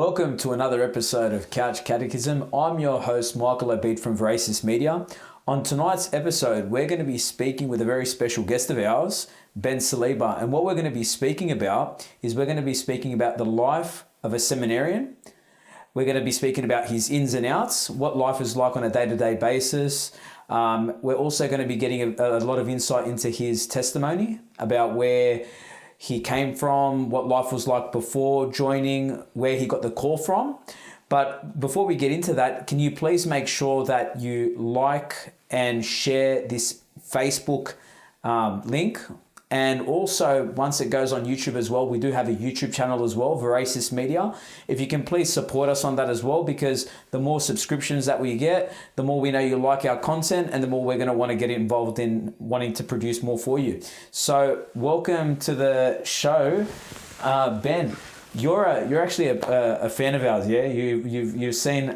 Welcome to another episode of Couch Catechism. I'm your host, Michael Obede from Veracious Media. On tonight's episode, we're going to be speaking with a very special guest of ours, Ben Saliba. And what we're going to be speaking about is we're going to be speaking about the life of a seminarian. We're going to be speaking about his ins and outs, what life is like on a day-to-day basis. We're also going to be getting a lot of insight into his testimony about where he came from, what life was like before joining, where he got the call from. But before we get into that, can you please make sure that you like and share this Facebook link? And also, once it goes on YouTube as well, we do have a YouTube channel as well, Veracious Media. If you can please support us on that as well, because the more subscriptions that we get, the more we know you like our content and the more we're going to want to get involved in wanting to produce more for you. So welcome to the show, Ben. You're actually a fan of ours, yeah? You've seen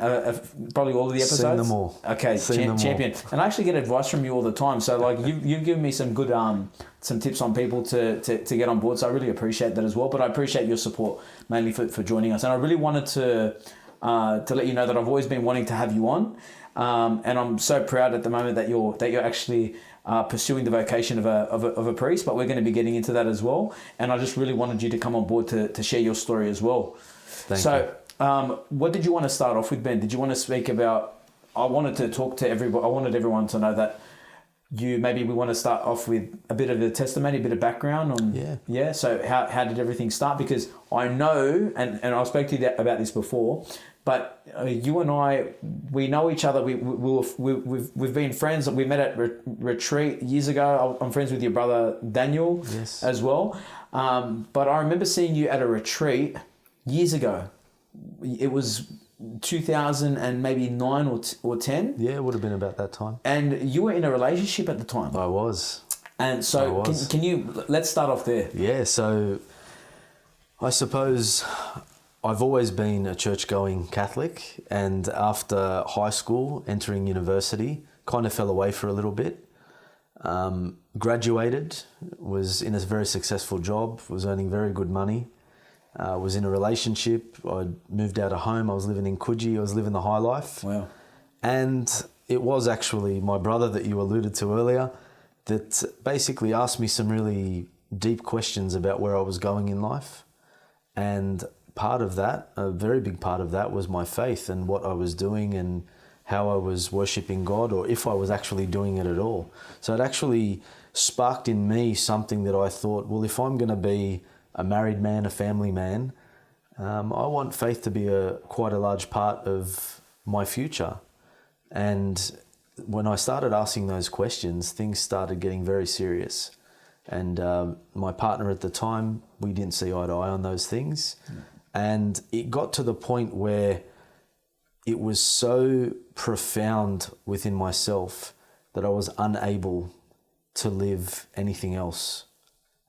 probably all of the episodes? Seen them all. Okay, champion. And I actually get advice from you all the time. So like you've given me some good some tips on people to get on board. So I really appreciate that as well. But I appreciate your support mainly for joining us. And I really wanted to let you know that I've always been wanting to have you on. And I'm so proud at the moment that you're actually pursuing the vocation of a priest, but we're going to be getting into that as well. And I just really wanted you to come on board to share your story as well. Thank you. What did you want to start off with, Ben? Did you want to speak about, I wanted to talk to everybody, I wanted everyone to know that we want to start off with a bit of a testimony, a bit of background on, so how did everything start? Because I know, and I spoke to you about this before, but you and I, we know each other. We've been friends. We met at retreat years ago. I'm friends with your brother Daniel as well. But I remember seeing you at a retreat years ago. It was 2000 and maybe 9 or 10. Yeah, it would have been about that time. And you were in a relationship at the time. I was. And so can you, let's start off there. Yeah, so I suppose I've always been a church-going Catholic, and after high school, entering university, kind of fell away for a little bit. Graduated, was in a very successful job, was earning very good money, was in a relationship. I moved out of home. I was living in Coogee. I was living the high life. Wow. And it was actually my brother that you alluded to earlier that basically asked me some really deep questions about where I was going in life. And part of that, a very big part of that, was my faith and what I was doing and how I was worshipping God, or if I was actually doing it at all. So it actually sparked in me something that I thought, well, if I'm going to be a married man, a family man, I want faith to be quite a large part of my future. And when I started asking those questions, things started getting very serious. And my partner at the time, we didn't see eye to eye on those things. And it got to the point where it was so profound within myself that I was unable to live anything else.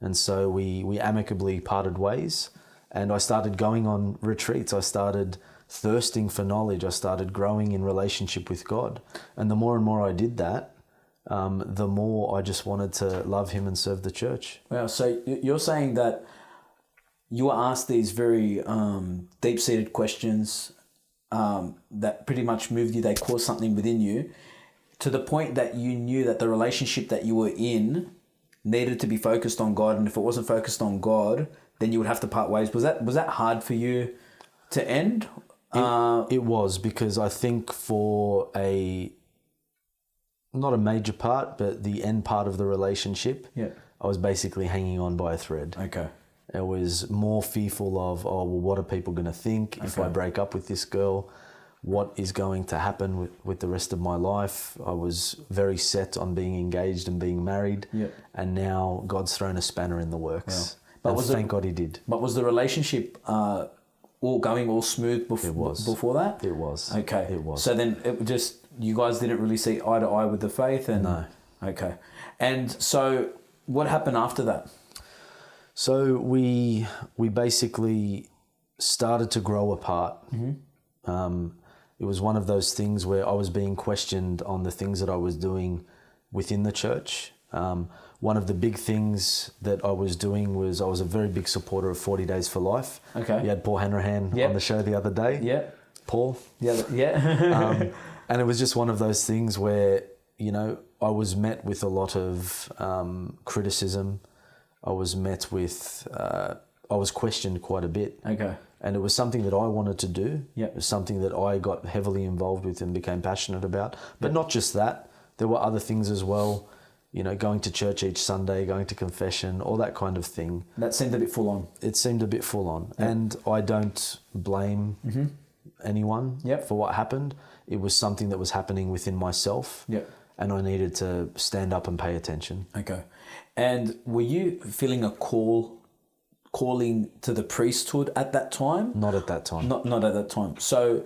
And so we amicably parted ways, and I started going on retreats. I started thirsting for knowledge. I started growing in relationship with God. And the more and more I did that, the more I just wanted to love him and serve the church. Wow. So you're saying that you were asked these very deep-seated questions that pretty much moved you. They caused something within you to the point that you knew that the relationship that you were in needed to be focused on God. And if it wasn't focused on God, then you would have to part ways. Was that hard for you to end? It was, because I think for not a major part, but the end part of the relationship, I was basically hanging on by a thread. Okay. I was more fearful of, what are people going to think if I break up with this girl? What is going to happen with the rest of my life? I was very set on being engaged and being married. And now God's thrown a spanner in the works. Yeah. But thank God he did. But was the relationship all smooth before that? It was. Okay. It was. So then you guys didn't really see eye to eye with the faith? No. Okay. And so what happened after that? So we basically started to grow apart. Mm-hmm. It was one of those things where I was being questioned on the things that I was doing within the church. One of the big things that I was doing was I was a very big supporter of 40 Days for Life. Okay. You had Paul Hanrahan on the show the other day. Yeah. Paul. Yeah. And it was just one of those things where, you know, I was met with a lot of criticism. I was met with, I was questioned quite a bit. Okay. And it was something that I wanted to do. Yep. It was something that I got heavily involved with and became passionate about. But not just that, there were other things as well. You know, going to church each Sunday, going to confession, all that kind of thing. That seemed a bit full on. It seemed a bit full on. Yep. And I don't blame anyone for what happened. It was something that was happening within myself. Yep. And I needed to stand up and pay attention. Okay. And were you feeling a calling to the priesthood at that time? Not at that time. Not at that time. So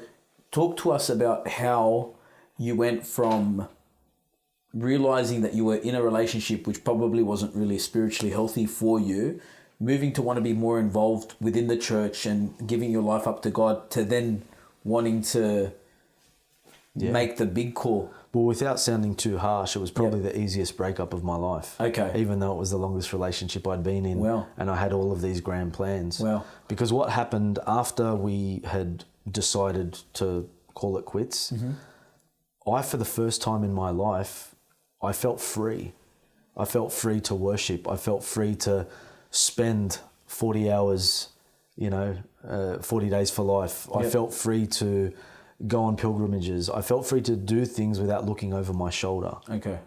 talk to us about how you went from realizing that you were in a relationship which probably wasn't really spiritually healthy for you, moving to want to be more involved within the church and giving your life up to God, to then wanting to make the big call. Well, without sounding too harsh, it was probably the easiest breakup of my life. Okay. Even though it was the longest relationship I'd been in. Wow. And I had all of these grand plans. Wow. Because what happened after we had decided to call it quits, I, for the first time in my life, I felt free. I felt free to worship. I felt free to spend 40 hours, 40 Days for Life. I felt free to go on pilgrimages. I felt free to do things without looking over my shoulder. Okay.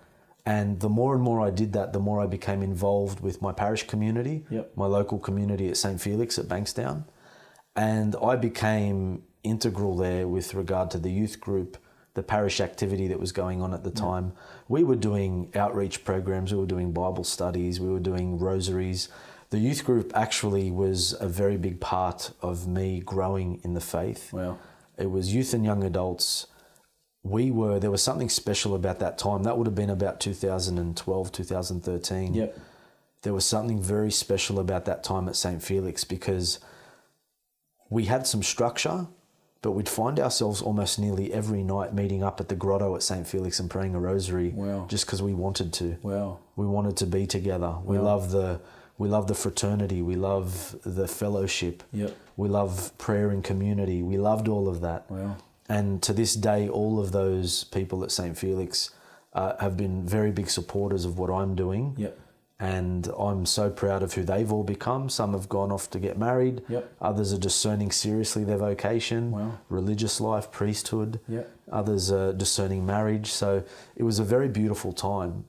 And the more and more I did that, the more I became involved with my parish community, my local community at St. Felix at Bankstown. And I became integral there with regard to the youth group, the parish activity that was going on at the time. We were doing outreach programs, we were doing Bible studies, we were doing rosaries. The youth group actually was a very big part of me growing in the faith. Wow. It was youth and young adults. There was something special about that time. That would have been about 2012, 2013. Yep. There was something very special about that time at St. Felix because we had some structure, but we'd find ourselves almost nearly every night meeting up at the grotto at St. Felix and praying a rosary. Wow. Just because we wanted to. Wow. We wanted to be together. We love the fraternity. We love the fellowship. Yep. We love prayer and community. We loved all of that. Wow. And to this day, all of those people at St. Felix have been very big supporters of what I'm doing. Yep. And I'm so proud of who they've all become. Some have gone off to get married. Yep. Others are discerning seriously their vocation, religious life, priesthood. Yep. Others are discerning marriage. So it was a very beautiful time.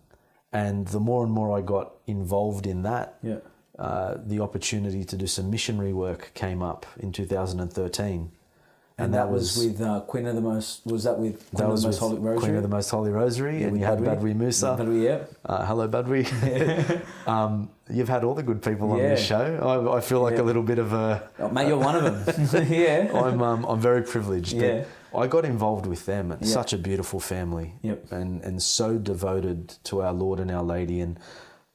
And the more and more I got involved in that, the opportunity to do some missionary work came up in 2013. And that was with Queen of the Most, was that with Queen of the Most Holy Rosary? Queen of the Most Holy Rosary, and you had Badwi Musa. Badwi, hello, Badwi. You've had all the good people on this show. I feel like a little bit of a... Oh, mate, you're one of them. I'm very privileged. Yeah. I got involved with them. It's such a beautiful family. Yep. And so devoted to our Lord and Our Lady, and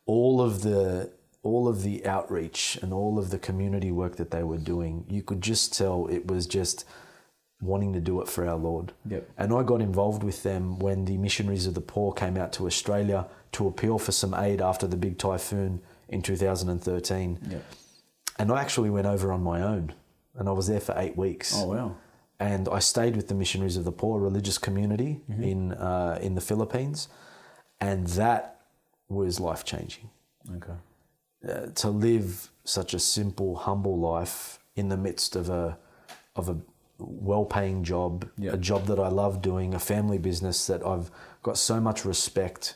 all of the outreach and all of the community work that they were doing. You could just tell it was just wanting to do it for our Lord. Yep. And I got involved with them when the Missionaries of the Poor came out to Australia to appeal for some aid after the big typhoon in 2013. Yep. And I actually went over on my own, and I was there for 8 weeks. Oh, wow. And I stayed with the Missionaries of the Poor, a religious community in the Philippines, and that was life-changing. Okay. To live such a simple, humble life in the midst of a well-paying job, a job that I love doing, a family business that I've got so much respect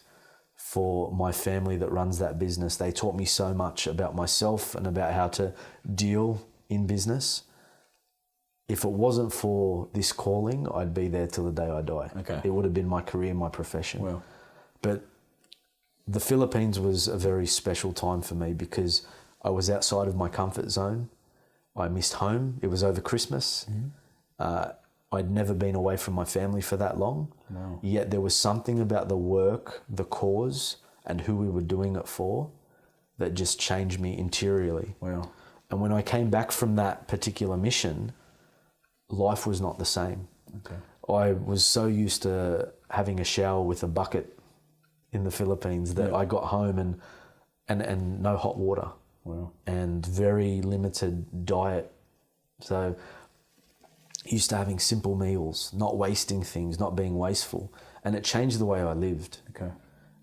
for my family that runs that business. They taught me so much about myself and about how to deal in business. If it wasn't for this calling, I'd be there till the day I die. Okay. It would have been my career, my profession. Well, but the Philippines was a very special time for me because I was outside of my comfort zone. I missed home. It was over Christmas. I'd never been away from my family for that long. Wow. Yet there was something about the work, the cause, and who we were doing it for that just changed me interiorly. Wow. And when I came back from that particular mission, life was not the same. Okay. I was so used to having a shower with a bucket in the Philippines that I got home and no hot water. Wow. And very limited diet. So used to having simple meals, not wasting things, not being wasteful. And it changed the way I lived. Okay.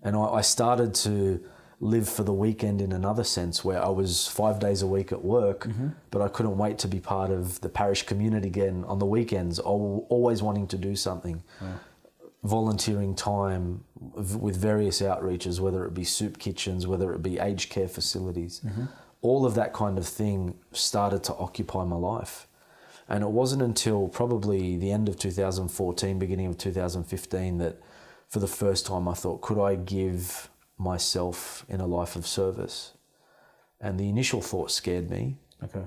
And I started to live for the weekend in another sense, where I was 5 days a week at work, but I couldn't wait to be part of the parish community again on the weekends, always wanting to do something. Wow. Volunteering time with various outreaches, whether it be soup kitchens, whether it be aged care facilities. All of that kind of thing started to occupy my life. And it wasn't until probably the end of 2014, beginning of 2015, that for the first time I thought, could I give myself in a life of service? And the initial thought scared me. Okay.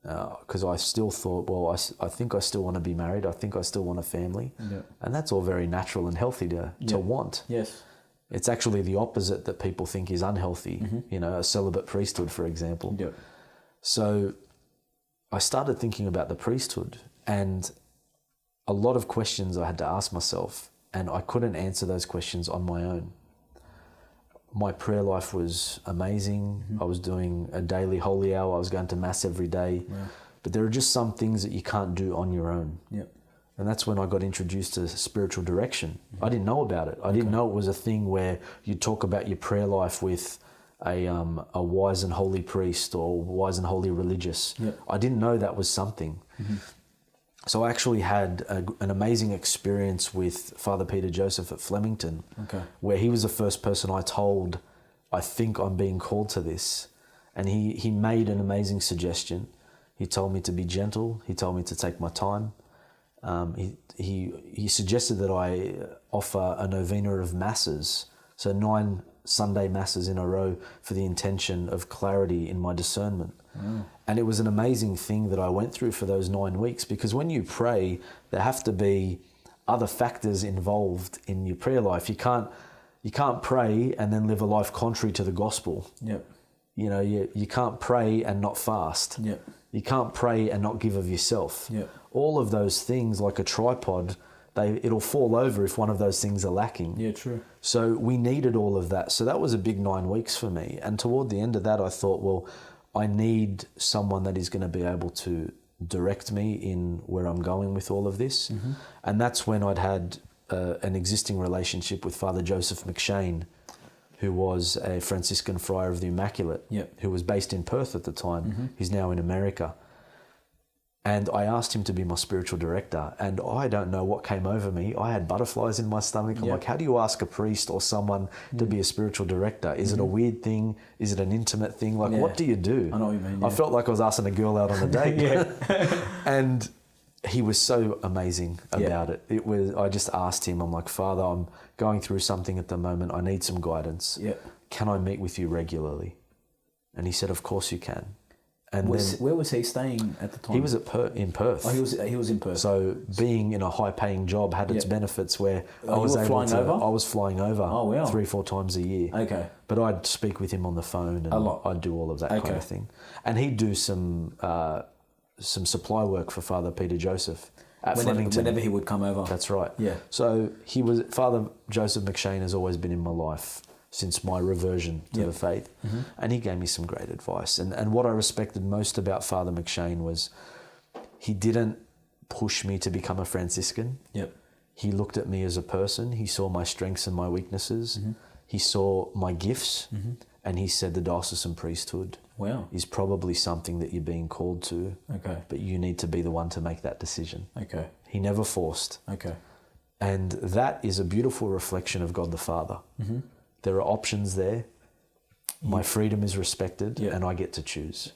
Because I still thought, well, I think I still want to be married. I think I still want a family. Yeah. And that's all very natural and healthy to want. Yes. It's actually the opposite that people think is unhealthy. You know, a celibate priesthood, for example. Yeah. So I started thinking about the priesthood, and a lot of questions I had to ask myself, and I couldn't answer those questions on my own. My prayer life was amazing. I was doing a daily holy hour. I was going to mass every day. Yeah. But there are just some things that you can't do on your own. Yeah. And that's when I got introduced to spiritual direction. I didn't know about it. I didn't know it was a thing where you talk about your prayer life with a wise and holy priest or wise and holy religious. Yeah. I didn't know that was something. So I actually had an amazing experience with Father Peter Joseph at Flemington, where he was the first person I told, I think I'm being called to this. And he made an amazing suggestion. He told me to be gentle. He told me to take my time. He suggested that I offer a novena of masses, so 9 Sunday masses in a row, for the intention of clarity in my discernment. And it was an amazing thing that I went through for those 9 weeks, because when you pray, there have to be other factors involved in your prayer life. You can't pray and then live a life contrary to the gospel. Yep. You know, you can't pray and not fast. Yep. You can't pray and not give of yourself. Yep. All of those things, like a tripod, it'll fall over if one of those things are lacking. Yeah, true. So we needed all of that. So that was a big 9 weeks for me. And toward the end of that, I thought, well, I need someone that is going to be able to direct me in where I'm going with all of this. And that's when I'd had an existing relationship with Father Joseph McShane, who was a Franciscan friar of the Immaculate, who was based in Perth at the time. He's now in America. And I asked him to be my spiritual director, and I don't know what came over me. I had butterflies in my stomach. I'm like, how do you ask a priest or someone to be a spiritual director? Is it a weird thing? Is it an intimate thing? Like, what do you do? I know what you mean. I felt like I was asking a girl out on a date. And he was so amazing about it. I just asked him, I'm like, Father, I'm going through something at the moment. I need some guidance. Can I meet with you regularly? And he said, of course you can. And where was he staying at the time? He was in Perth. Oh, he was in Perth. So being in a high-paying job had its benefits, where I was flying over. Oh, wow. 3-4 times a year. Okay. But I'd speak with him on the phone, and I'd do all of that kind of thing. And he'd do some supply work for Father Peter Joseph at Flemington. Whenever he would come over. That's right. Yeah. So Father Joseph McShane has always been in my life since my reversion to the faith. And he gave me some great advice. And what I respected most about Father McShane was he didn't push me to become a Franciscan. He looked at me as a person. He saw my strengths and my weaknesses. He saw my gifts. And he said the diocesan priesthood is probably something that you're being called to. But you need to be the one to make that decision. He never forced. And that is a beautiful reflection of God the Father. There are options there. My freedom is respected, and I get to choose.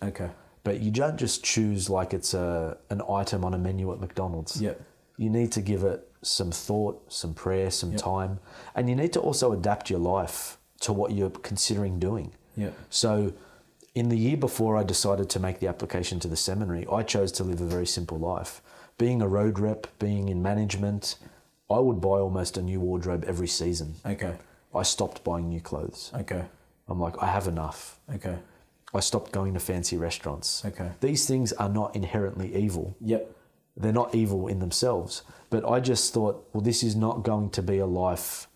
But you don't just choose like it's an item on a menu at McDonald's. You need to give it some thought, some prayer, some time. And you need to also adapt your life to what you're considering doing. So in the year before I decided to make the application to the seminary, I chose to live a very simple life. Being a road rep, being in management, I would buy almost a new wardrobe every season. I stopped buying new clothes. I'm like, I have enough. I stopped going to fancy restaurants. These things are not inherently evil. They're not evil in themselves. But I just thought, well, this is not going to be a life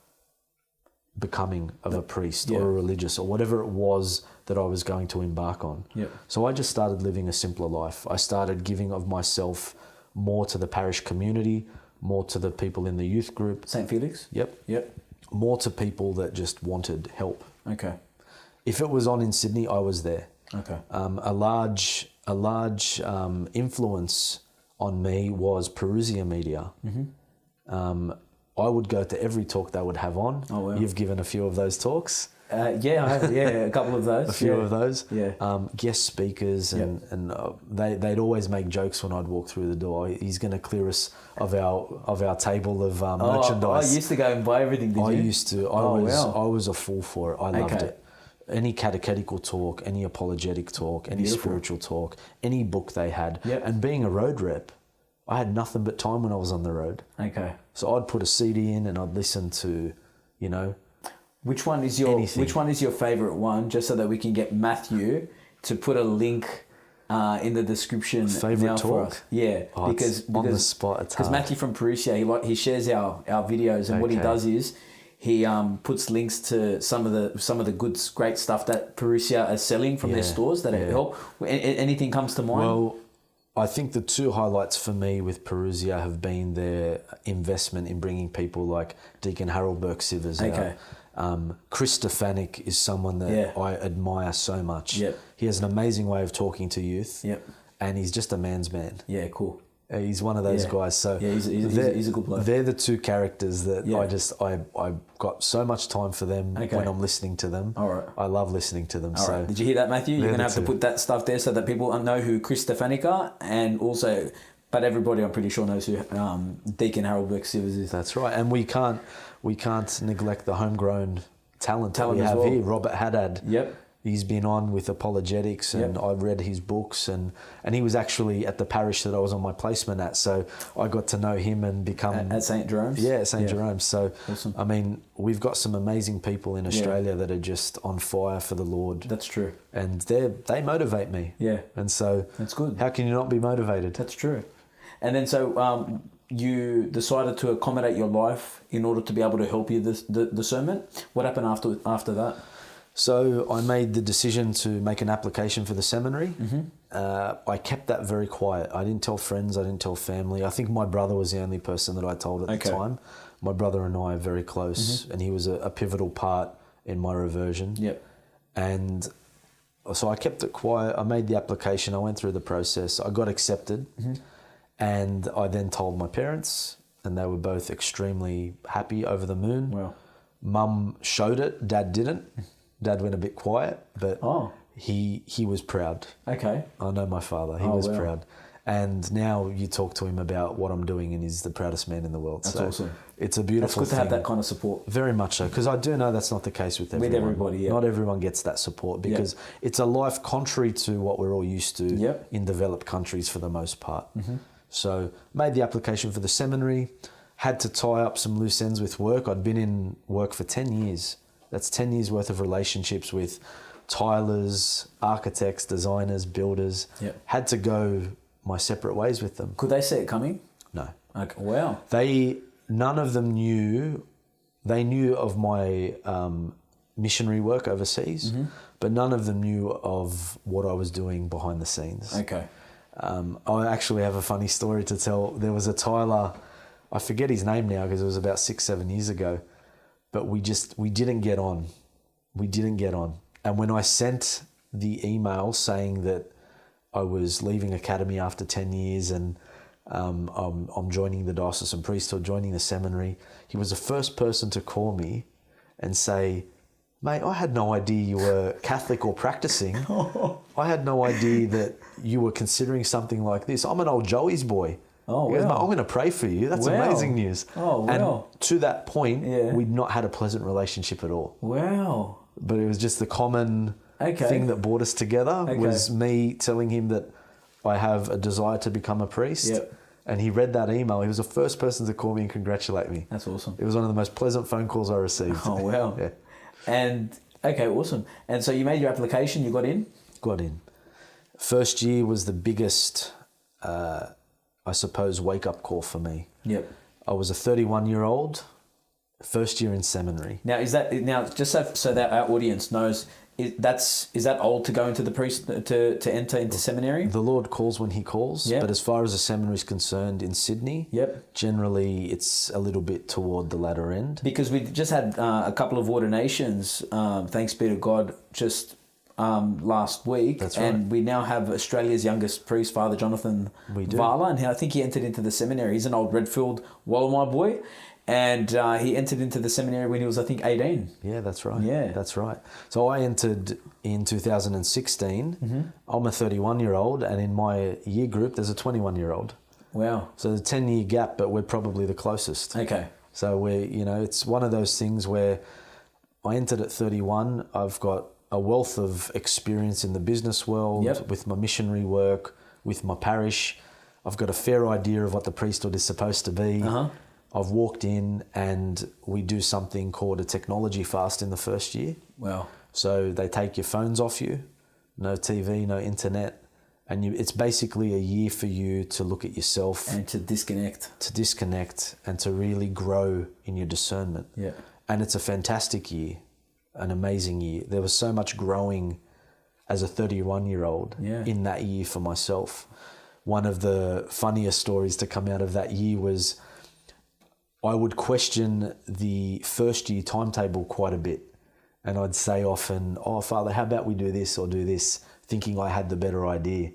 becoming of a priest Yeah. or a religious or whatever it was that I was going to embark on. Yeah. So I just started living a simpler life. I started giving of myself more to the parish community, more to the people in the youth group. St. Felix? Yep. Yep. More to people that just wanted help. Okay. If it was on in Sydney, I was there. Okay. A large influence on me was Perusia Media. I would go to every talk they would have on. Oh, wow. You've given a few of those talks. Yeah, I have. Yeah, a couple of those. A few of those. Yeah. Guest speakers and they'd always make jokes when I'd walk through the door. He's going to clear us of our table of merchandise. I used to go and buy everything. Did you? I was a fool for it. I loved Okay. it. Any catechetical talk, any apologetic talk, any spiritual talk, any book they had. Yep. And being a road rep, I had nothing but time when I was on the road. Okay. So I'd put a CD in and I'd listen to, Which one is anything. Which one is your favorite one? Just so that we can get Matthew to put a link in the description. Favorite now for talk? us. Yeah, Oh, because on the spot, it's because hard. Matthew from Perusia, he shares our videos, and what he Okay. does is he puts links to some of the good great stuff that Perusia are selling from their Yeah, stores that yeah. help. Anything comes to mind? Well, I think the two highlights for me with Perusia have been their investment in bringing people like Deacon Harold Burke-Sivers Okay. out. Chris Stefanik is someone that Yeah. I admire so much. Yep. He has an amazing way of talking to youth. Yep. And he's just a man's man. Yeah, cool. He's one of those Yeah. guys. So Yeah, he's a good bloke. They're the two characters that Yeah. I got so much time for them Okay. when I'm listening to them. All right. I love listening to them. All so right. Did you hear that, Matthew? You're they're going to the have to two. put that stuff there so that people know who Chris Stefanik are, and also, but everybody I'm pretty sure knows who Deacon Harold Burke-Sivers is. That's right, and we can't neglect the homegrown talent that we as have well. here. Robert Haddad. Yep. He's been on with apologetics, and Yep. I read his books, and he was actually at the parish that I was on my placement at, so I got to know him and become At St. Jerome's? Yeah, St. Jerome's. So Awesome. I mean, we've got some amazing people in Australia that are just on fire for the Lord, That's true. and they motivate me. Yeah. And so That's good. how can you not be motivated? That's true. And then so you decided to accommodate your life in order to be able to help you the discernment. What happened after that? So I made the decision to make an application for the seminary. I kept that very quiet. I didn't tell friends. I didn't tell family. I think my brother was the only person that I told at the time. My brother and I are very close, and he was a pivotal part in my reversion. Yep. And so I kept it quiet. I made the application. I went through the process. I got accepted. And I then told my parents, and they were both extremely happy, over the moon. Wow. Mum showed it. Dad didn't. Dad went a bit quiet, but he was proud. Okay. I know my father. He was proud. And now you talk to him about what I'm doing, and he's the proudest man in the world. That's awesome. It's a beautiful That's good to have thing. that kind of support. Very much so, because I do know that's not the case with everyone. everybody, yeah. Not everyone gets that support, because it's a life contrary to what we're all used to Yep. in developed countries for the most part. So made the application for the seminary, had to tie up some loose ends with work. I'd been in work for 10 years. That's 10 years worth of relationships with tilers, architects, designers, builders. Yep. Had to go my separate ways with them. Could they see it coming? No. Okay. Wow. None of them knew. They knew of my missionary work overseas, but none of them knew of what I was doing behind the scenes. Okay. I actually have a funny story to tell. There was a tiler, I forget his name now because it was about 6-7 years ago, but we didn't get on. We didn't get on. And when I sent the email saying that I was leaving academy after 10 years and I'm joining the diocesan priesthood, joining the seminary, he was the first person to call me and say, "Mate, I had no idea you were Catholic or practicing. I had no idea that you were considering something like this. I'm an old Joey's boy. Oh, He goes, wow. "Mate, I'm going to pray for you." That's Wow. amazing news. Oh, wow. And to that point, Yeah. we'd not had a pleasant relationship at all. Wow. But it was just the common Okay. thing that brought us together was me telling him that I have a desire to become a priest. Yep. And he read that email. He was the first person to call me and congratulate me. That's awesome. It was one of the most pleasant phone calls I received. Oh, wow. Yeah. And, okay, awesome. And so you made your application, you got in? Got in. First year was the biggest, I suppose, wake-up call for me. Yep. I was a 31-year-old First year in seminary. Now, just so that our audience knows, is that old to go into the to enter into seminary? The Lord calls when He calls, Yep. but as far as a seminary is concerned in Sydney, Yep. generally it's a little bit toward the latter end. Because we just had a couple of ordinations, thanks be to God, just last week. That's right. And we now have Australia's youngest priest, Father Jonathan We do. Vala, and I think he entered into the seminary. He's an old Redfield Wallamai boy, and he entered into the seminary when he was, I think, 18. Yeah, that's right. Yeah. That's right. So I entered in 2016. Mm-hmm. I'm a 31-year-old, and in my year group, there's a 21-year-old. Wow. So there's a 10-year gap, but we're probably the closest. Okay. So it's one of those things where I entered at 31. I've got a wealth of experience in the business world, Yep. with my missionary work, with my parish. I've got a fair idea of what the priesthood is supposed to be. Uh-huh. I've walked in and we do something called a technology fast in the first year. Wow. So they take your phones off you, no TV, no internet, and it's basically a year for you to look at yourself, And to disconnect. and to really grow in your discernment. Yeah. And it's a fantastic year, an amazing year. There was so much growing as a 31-year-old Yeah. in that year for myself. One of the funniest stories to come out of that year was I would question the first year timetable quite a bit. And I'd say often, "Oh, Father, how about we do this or do this?" thinking I had the better idea.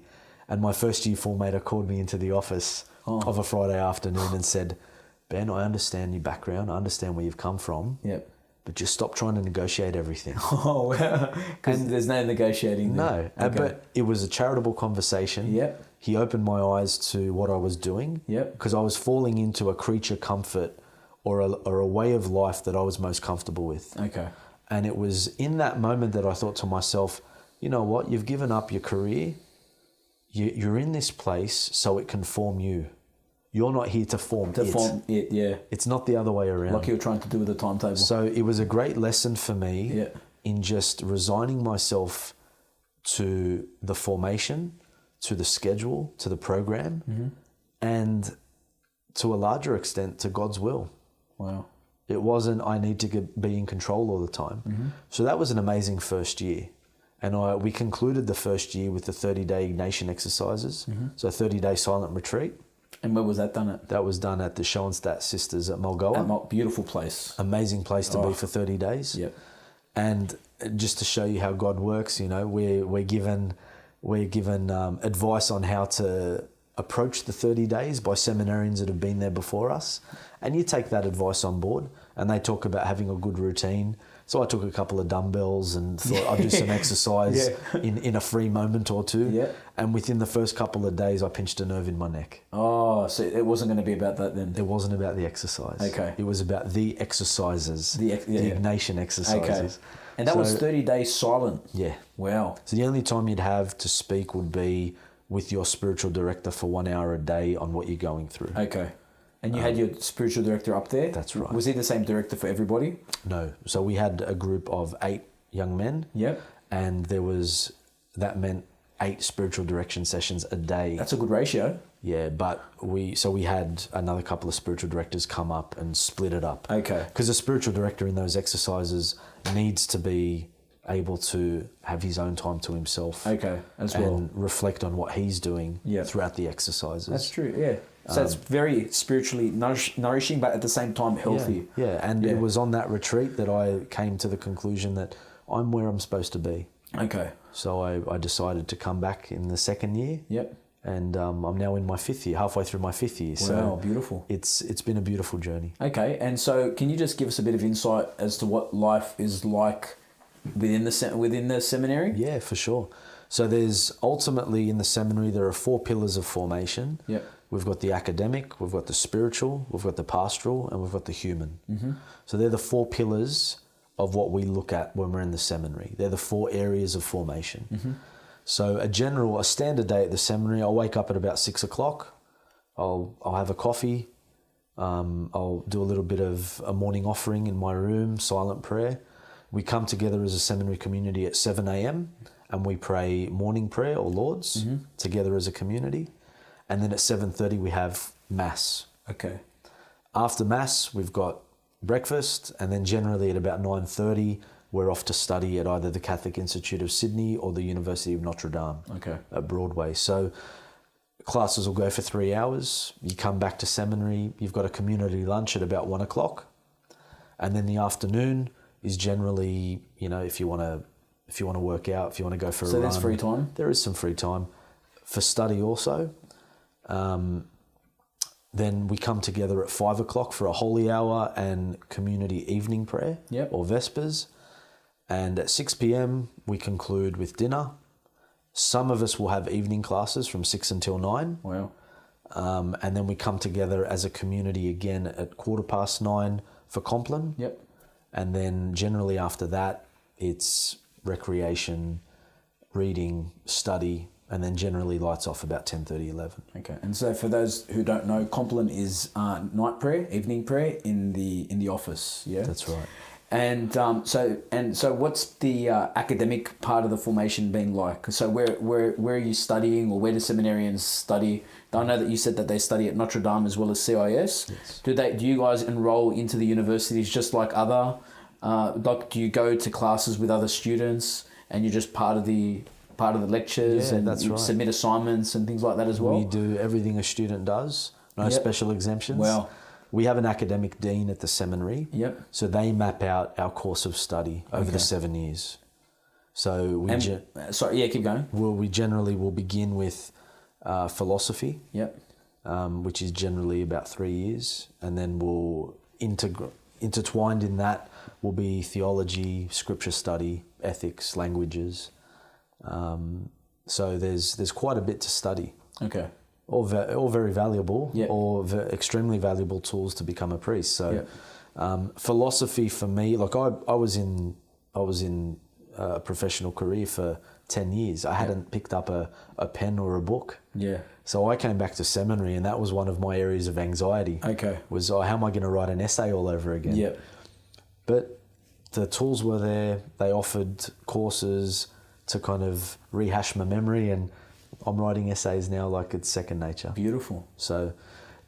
And my first year formator called me into the office of a Friday afternoon and said, "Ben, I understand your background. I understand where you've come from. Yep. But just stop trying to negotiate everything." Oh, wow. Because there's no negotiating there. No, Okay. but it was a charitable conversation. Yep. He opened my eyes to what I was doing. Yep. Because I was falling into a creature comfort or a way of life that I was most comfortable with. Okay. And it was in that moment that I thought to myself, you know what, you've given up your career. You're in this place so it can form you. You're not here to form it. Form it, yeah. It's not the other way around. Like you were trying to do with the timetable. So it was a great lesson for me Yeah. in just resigning myself to the formation, to the schedule, to the program, and to a larger extent to God's will. Wow. It wasn't I need to be in control all the time. So that was an amazing first year. And we concluded the first year with the 30-day Ignatian exercises, so a 30-day silent retreat. And where was that done at? That was done at the Schoenstatt Sisters at Mulgoa. Beautiful place. Amazing place to be for 30 days. Yep. And just to show you how God works, we're given advice on how to approach the 30 days by seminarians that have been there before us. And you take that advice on board, and they talk about having a good routine. So I took a couple of dumbbells and thought I'd do some exercise in a free moment or two. Yeah. And within the first couple of days, I pinched a nerve in my neck. Oh, so it wasn't going to be about that then? It wasn't about the exercise. Okay. It was about the exercises, the Ignatian exercises. Okay. And that was 30 days silent? Yeah. Wow. So the only time you'd have to speak would be with your spiritual director for 1 hour a day on what you're going through. Okay. And you had your spiritual director up there? That's right. Was he the same director for everybody? No. So we had a group of 8 young men. Yep. And that meant 8 spiritual direction sessions a day. That's a good ratio. Yeah, but we had another couple of spiritual directors come up and split it up. Okay. Because the spiritual director in those exercises needs to be able to have his own time to himself. Okay, as well. And reflect on what he's doing throughout the exercises. That's true, yeah. So it's very spiritually nourishing, but at the same time healthy. Yeah, and it was on that retreat that I came to the conclusion that I'm where I'm supposed to be. Okay. So I decided to come back in the second year. Yep. And I'm now in my 5th year, halfway through my 5th year. Wow, So beautiful. It's been a beautiful journey. Okay, and so can you just give us a bit of insight as to what life is like within the seminary? Yeah, for sure. So there's ultimately in the seminary, there are 4 pillars of formation. Yep. We've got the academic, we've got the spiritual, we've got the pastoral, and we've got the human. Mm-hmm. So they're the 4 pillars of what we look at when we're in the seminary. They're the 4 areas of formation. Mm-hmm. So a standard day at the seminary, I'll wake up at about 6 o'clock. I'll have a coffee. I'll do a little bit of a morning offering in my room, silent prayer. We come together as a seminary community at 7 a.m. and we pray morning prayer or Lord's together as a community. And then at 7:30 we have Mass. Okay. After Mass, we've got breakfast, and then generally at about 9:30, we're off to study at either the Catholic Institute of Sydney or the University of Notre Dame at Broadway. So classes will go for 3 hours. You come back to seminary, you've got a community lunch at about 1 o'clock. And then the afternoon is generally, if you want to work out, if you want to go for a run. So there's free time? There is some free time for study also. Then we come together at 5 o'clock for a holy hour and community evening prayer or vespers. And at 6 p.m, we conclude with dinner. Some of us will have evening classes from 6 until 9. Wow. And then we come together as a community again at 9:15 for Compline. Yep. And then generally after that, it's recreation, reading, study, and then generally lights off about 10:30, 11. Okay. And so for those who don't know, Compline is night prayer, evening prayer in the office. Yeah. That's right. And so what's the academic part of the formation being like? So where are you studying, or where do seminarians study? I know that you said that they study at Notre Dame as well as CIS. Yes. Do you guys enroll into the universities just like other? Do you go to classes with other students and you're just part of the lectures and that's you right. submit assignments and things like that as well? We do everything a student does. No special exemptions. Wow. We have an academic dean at the seminary. Yep. So they map out our course of study over the 7 years. So we keep going. we generally will begin with philosophy. Yep. Which is generally about 3 years, and then we'll intertwined in that will be theology, scripture study, ethics, languages. So there's quite a bit to study. Okay. All very valuable, Yep. or extremely valuable tools to become a priest. So philosophy for me, like I was in a professional career for 10 years. I hadn't picked up a pen or a book. Yeah. So I came back to seminary, and that was one of my areas of anxiety. Okay. Was, how am I going to write an essay all over again? Yep. But the tools were there. They offered courses to kind of rehash my memory, and I'm writing essays now like it's second nature. Beautiful. So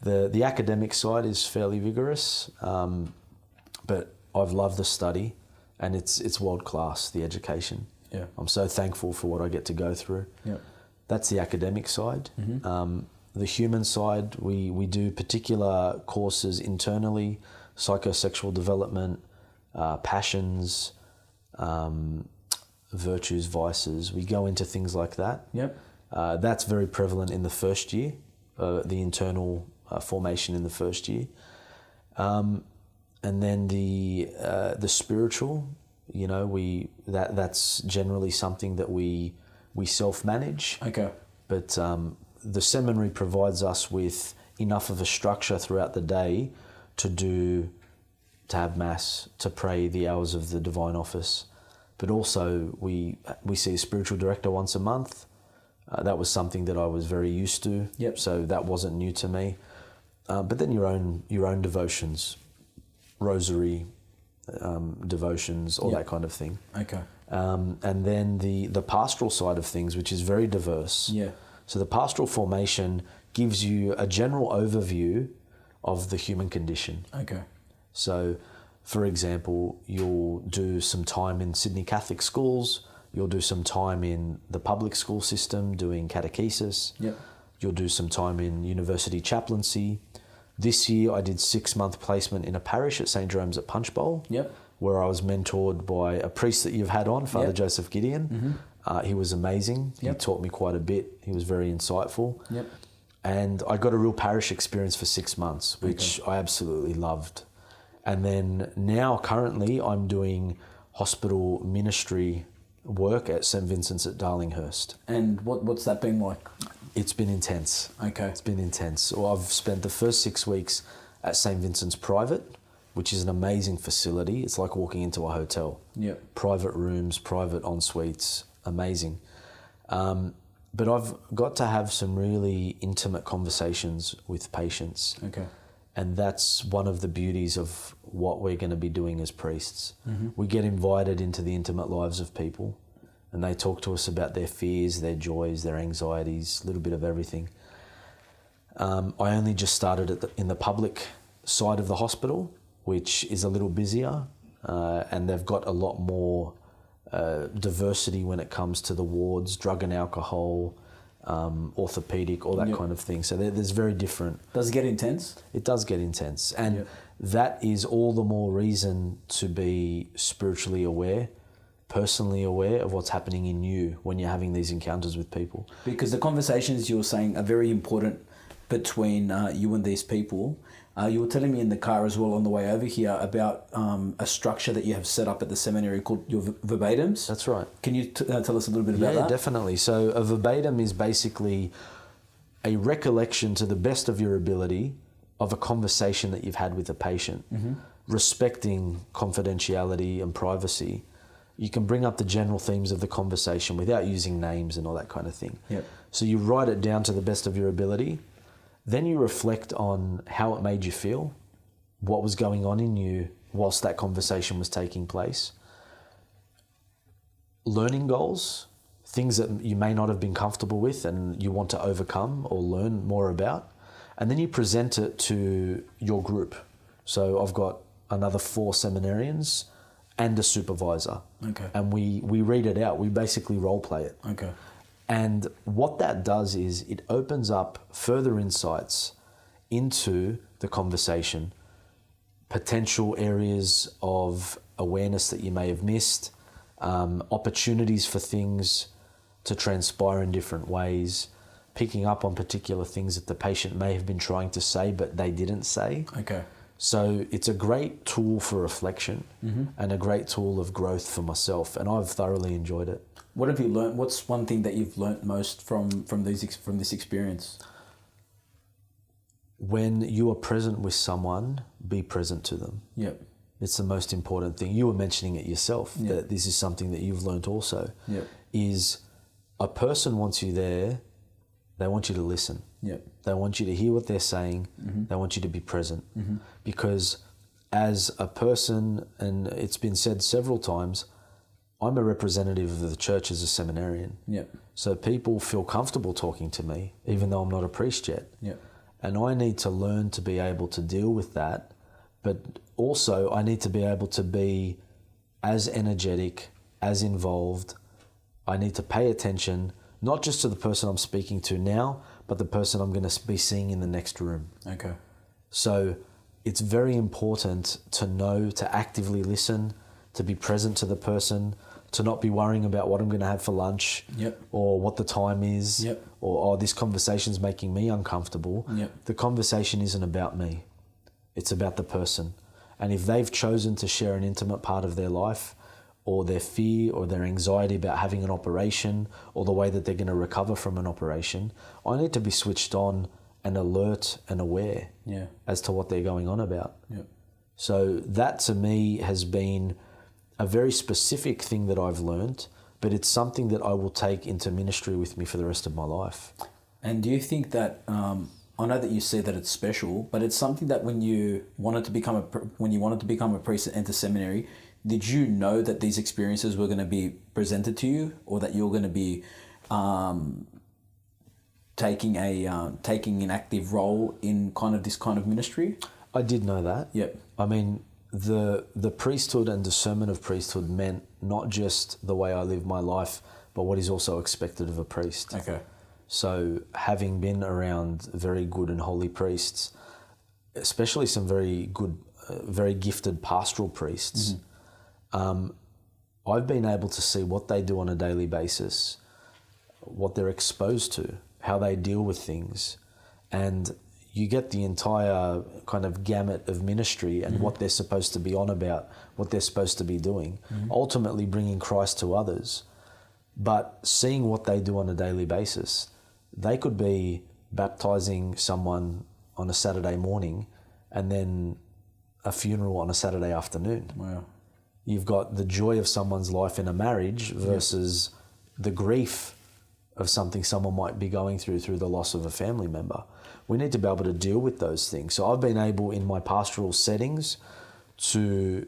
the academic side is fairly vigorous, but I've loved the study, and it's world class, the education. Yeah. I'm so thankful for what I get to go through. Yeah. That's the academic side. Mm-hmm. The human side, we do particular courses internally, psychosexual development, passions, virtues, vices. We go into things like that. Yep. That's very prevalent in the first year, the internal formation in the first year. And then the spiritual, that's generally something that we self-manage. Okay. But the seminary provides us with enough of a structure throughout the day to have mass, to pray the hours of the divine office. But also we see a spiritual director once a month. That was something that I was very used to. Yep. So that wasn't new to me. But then your own devotions, rosary, devotions, all that kind of thing. Okay. And then the pastoral side of things, which is very diverse. Yeah. So the pastoral formation gives you a general overview of the human condition. Okay. So, for example, you'll do some time in Sydney Catholic schools. You'll do some time in the public school system doing catechesis. Yep. You'll do some time in university chaplaincy. This year I did 6-month placement in a parish at St. Jerome's at Punchbowl. Yep. Where I was mentored by a priest that you've had on, Father Yep. Joseph Gideon. Mm-hmm. He was amazing. Yep. He taught me quite a bit. He was very insightful. Yep. And I got a real parish experience for 6 months, which I absolutely loved. And then now currently I'm doing hospital ministry work at St. Vincent's at Darlinghurst. And what's that been like? It's been intense. Okay. It's been intense. So I've spent the first 6 weeks at St. Vincent's Private, which is an amazing facility. It's like walking into a hotel. Yep. Private rooms, private en-suites, amazing. But I've got to have some really intimate conversations with patients. Okay. And that's one of the beauties of what we're going to be doing as priests. Mm-hmm. We get invited into the intimate lives of people, and they talk to us about their fears, their joys, their anxieties, a little bit of everything. I only just started in the public side of the hospital, which is a little busier, and they've got a lot more diversity when it comes to the wards, drug and alcohol, orthopedic, all that kind of thing. So there's very different. Does it get intense? It does get intense. And that is all the more reason to be spiritually aware, personally aware of what's happening in you when you're having these encounters with people. Because the conversations you're saying are very important between you and these people. You were telling me in the car as well on the way over here about a structure that you have set up at the seminary called your verbatims. That's right. Can you tell us a little bit about that? Yeah, definitely. So a verbatim is basically a recollection to the best of your ability of a conversation that you've had with a patient, respecting confidentiality and privacy. You can bring up the general themes of the conversation without using names and all that kind of thing. Yep. So you write it down to the best of your ability. Then you reflect on how it made you feel, what was going on in you whilst that conversation was taking place. Learning goals, things that you may not have been comfortable with and you want to overcome or learn more about. And then you present it to your group. So I've got another 4 seminarians and a supervisor. Okay. And we read it out. We basically role play it. Okay. And what that does is it opens up further insights into the conversation, potential areas of awareness that you may have missed, opportunities for things to transpire in different ways, picking up on particular things that the patient may have been trying to say but they didn't say. Okay. So it's a great tool for reflection and a great tool of growth for myself, and I've thoroughly enjoyed it. What have you learned? What's one thing that you've learnt most from this experience? When you are present with someone, be present to them. Yep. It's the most important thing. You were mentioning it yourself, that this is something that you've learnt also, is a person wants you there, they want you to listen. Yep. They want you to hear what they're saying, they want you to be present. Because as a person, and it's been said several times, I'm a representative of the church as a seminarian. Yep. So people feel comfortable talking to me, even though I'm not a priest yet. Yep. And I need to learn to be able to deal with that. But also I need to be able to be as energetic, as involved. I need to pay attention, not just to the person I'm speaking to now, but the person I'm going to be seeing in the next room. Okay. So it's very important to know to actively listen, to be present to the person, to not be worrying about what I'm going to have for lunch, or what the time is, or this conversation's making me uncomfortable. The conversation isn't about me. It's about the person. And if they've chosen to share an intimate part of their life, or their fear or their anxiety about having an operation, or the way that they're going to recover from an operation, I need to be switched on and alert and aware as to what they're going on about. So that to me has been a very specific thing that I've learned, but it's something that I will take into ministry with me for the rest of my life. And do you think that, I know that you say that it's special, but it's something that when you wanted to become a priest and enter seminary, did you know that these experiences were going to be presented to you, or that you're going to be taking an active role in this kind of ministry? I did know that. Yep. I mean, the priesthood and discernment of priesthood meant not just the way I live my life, but what is also expected of a priest. Okay. So having been around very good and holy priests, especially some very good, very gifted pastoral priests, I've been able to see what they do on a daily basis, what they're exposed to, how they deal with things, and you get the entire kind of gamut of ministry and what they're supposed to be on about, what they're supposed to be doing, ultimately bringing Christ to others. But seeing what they do on a daily basis, they could be baptizing someone on a Saturday morning and then a funeral on a Saturday afternoon. Wow. You've got the joy of someone's life in a marriage versus the grief of something someone might be going through the loss of a family member. We need to be able to deal with those things. So I've been able in my pastoral settings to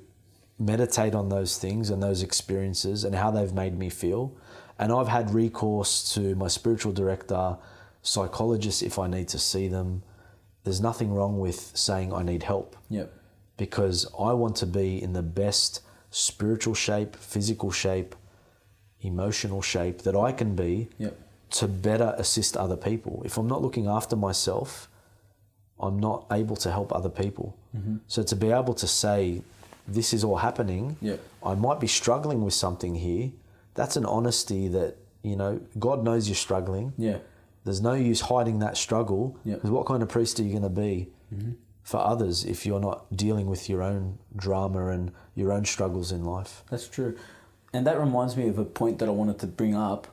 meditate on those things and those experiences and how they've made me feel. And I've had recourse to my spiritual director, psychologists if I need to see them. There's nothing wrong with saying I need help. Yep. because I want to be in the best spiritual shape, physical shape, emotional shape that I can be to better assist other people. If I'm not looking after myself, I'm not able to help other people. So to be able to say, this is all happening, I might be struggling with something here, that's an honesty that, you know, God knows you're struggling. There's no use hiding that struggle, because what kind of priest are you going to be for others if you're not dealing with your own drama and your own struggles in life? That's true. And that reminds me of a point that I wanted to bring up.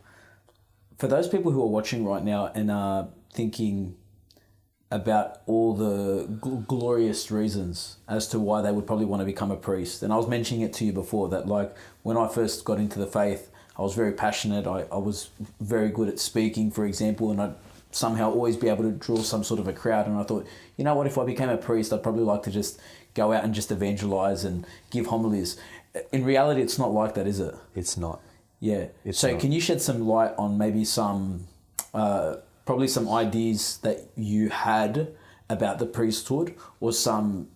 For those people who are watching right now and are thinking about all the glorious reasons as to why they would probably want to become a priest. And I was mentioning it to you before that, like, when I first got into the faith, I was very passionate. I was very good at speaking, for example, and I'd somehow always be able to draw some sort of a crowd. And I thought, you know what, if I became a priest, I'd probably like to just go out and just evangelize and give homilies. In reality, it's not like that, is it? It's not. Yeah. It's so not. can you shed some light on maybe some, probably some ideas that you had about the priesthood, or some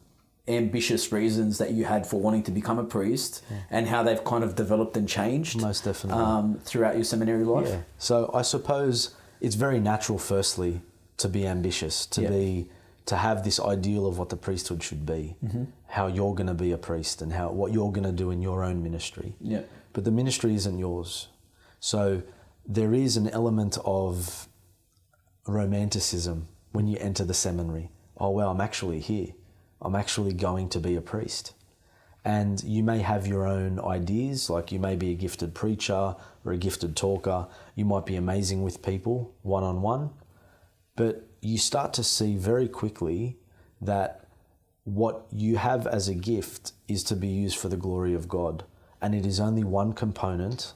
ambitious reasons that you had for wanting to become a priest, and how they've kind of developed and changed? Most definitely. Throughout your seminary life? Yeah. So I suppose it's very natural, firstly, to be ambitious, to have this ideal of what the priesthood should be, how you're going to be a priest and what you're going to do in your own ministry. But the ministry isn't yours. So there is an element of romanticism when you enter the seminary. Oh, well, I'm actually here. I'm actually going to be a priest. And you may have your own ideas, like you may be a gifted preacher or a gifted talker. You might be amazing with people one-on-one. But you start to see very quickly that what you have as a gift is to be used for the glory of God. And it is only one component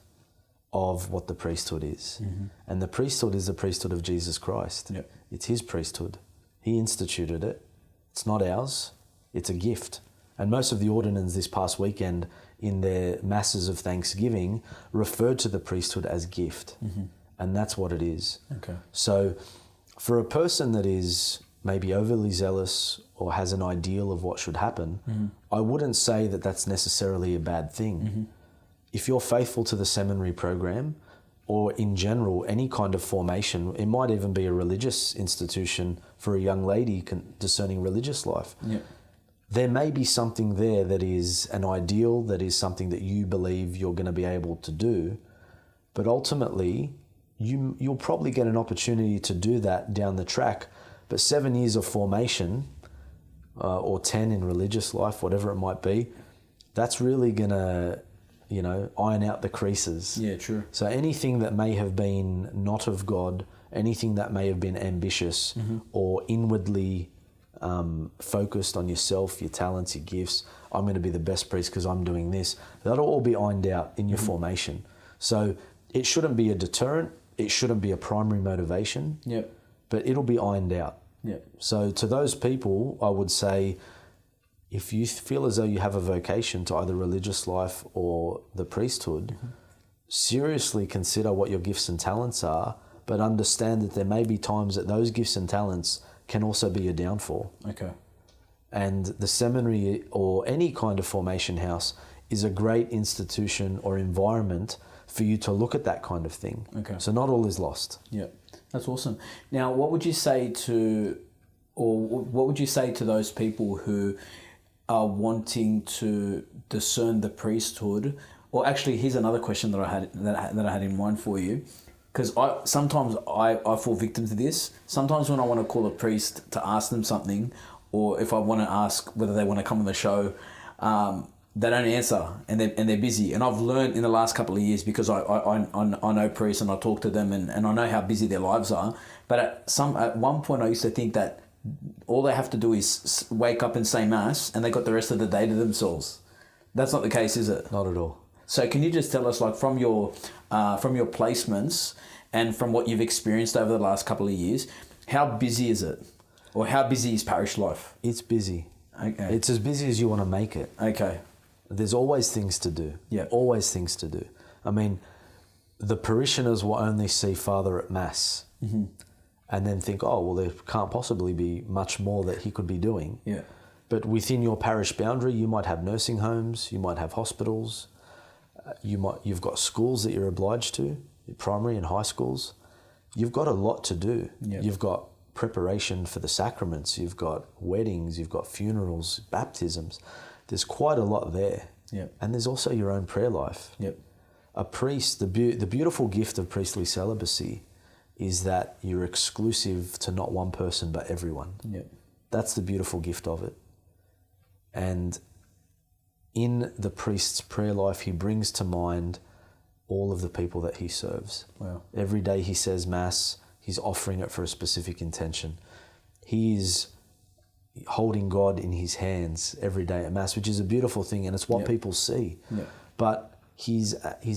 of what the priesthood is. And the priesthood is the priesthood of Jesus Christ. It's his priesthood. He instituted it. It's not ours. It's a gift. And most of the ordinands this past weekend in their masses of thanksgiving referred to the priesthood as gift. And that's what it is. So for a person that is maybe overly zealous or has an ideal of what should happen, I wouldn't say that that's necessarily a bad thing. If you're faithful to the seminary program, or in general, any kind of formation, it might even be a religious institution for a young lady discerning religious life. There may be something there that is an ideal, that is something that you believe you're going to be able to do, but ultimately, you'll probably get an opportunity to do that down the track. But 7 years of formation, or 10 in religious life, whatever it might be, that's really going to, iron out the creases. True. So anything that may have been not of God, anything that may have been ambitious or inwardly focused on yourself, your talents, your gifts, I'm going to be the best priest because I'm doing this, that'll all be ironed out in your formation. So it shouldn't be a deterrent. It shouldn't be a primary motivation, but it'll be ironed out. So to those people, I would say, if you feel as though you have a vocation to either religious life or the priesthood, seriously consider what your gifts and talents are, but understand that there may be times that those gifts and talents can also be a downfall. And the seminary or any kind of formation house is a great institution or environment for you to look at that kind of thing. So not all is lost. That's awesome. Now, what would you say to those people who are wanting to discern the priesthood? Or actually, here's another question that I had in mind for you, because sometimes I fall victim to this. Sometimes when I want to call a priest to ask them something, or if I want to ask whether they want to come on the show, they don't answer, and they're busy. And I've learned in the last couple of years, because I know priests and I talk to them, and I know how busy their lives are. But at one point I used to think that all they have to do is wake up and say mass, and they got the rest of the day to themselves. That's not the case, is it? Not at all. So can you just tell us, like, from your placements and from what you've experienced over the last couple of years, how busy is it? Or how busy is parish life? It's busy. It's as busy as you want to make it. There's always things to do. Always things to do. I mean, the parishioners will only see Father at Mass and then think, oh, well, there can't possibly be much more that he could be doing. But within your parish boundary, you might have nursing homes, you might have hospitals, you've got schools that you're obliged to, primary and high schools. You've got a lot to do. Yep. You've got preparation for the sacraments, you've got weddings, you've got funerals, baptisms. There's quite a lot there. Yep. And there's also your own prayer life. Yep. A priest, the beautiful gift of priestly celibacy is that you're exclusive to not one person but everyone. Yep. That's the beautiful gift of it. And in the priest's prayer life, he brings to mind all of the people that he serves. Wow. Every day he says Mass, he's offering it for a specific intention. He is holding God in his hands every day at Mass, which is a beautiful thing, and it's what people see. But he's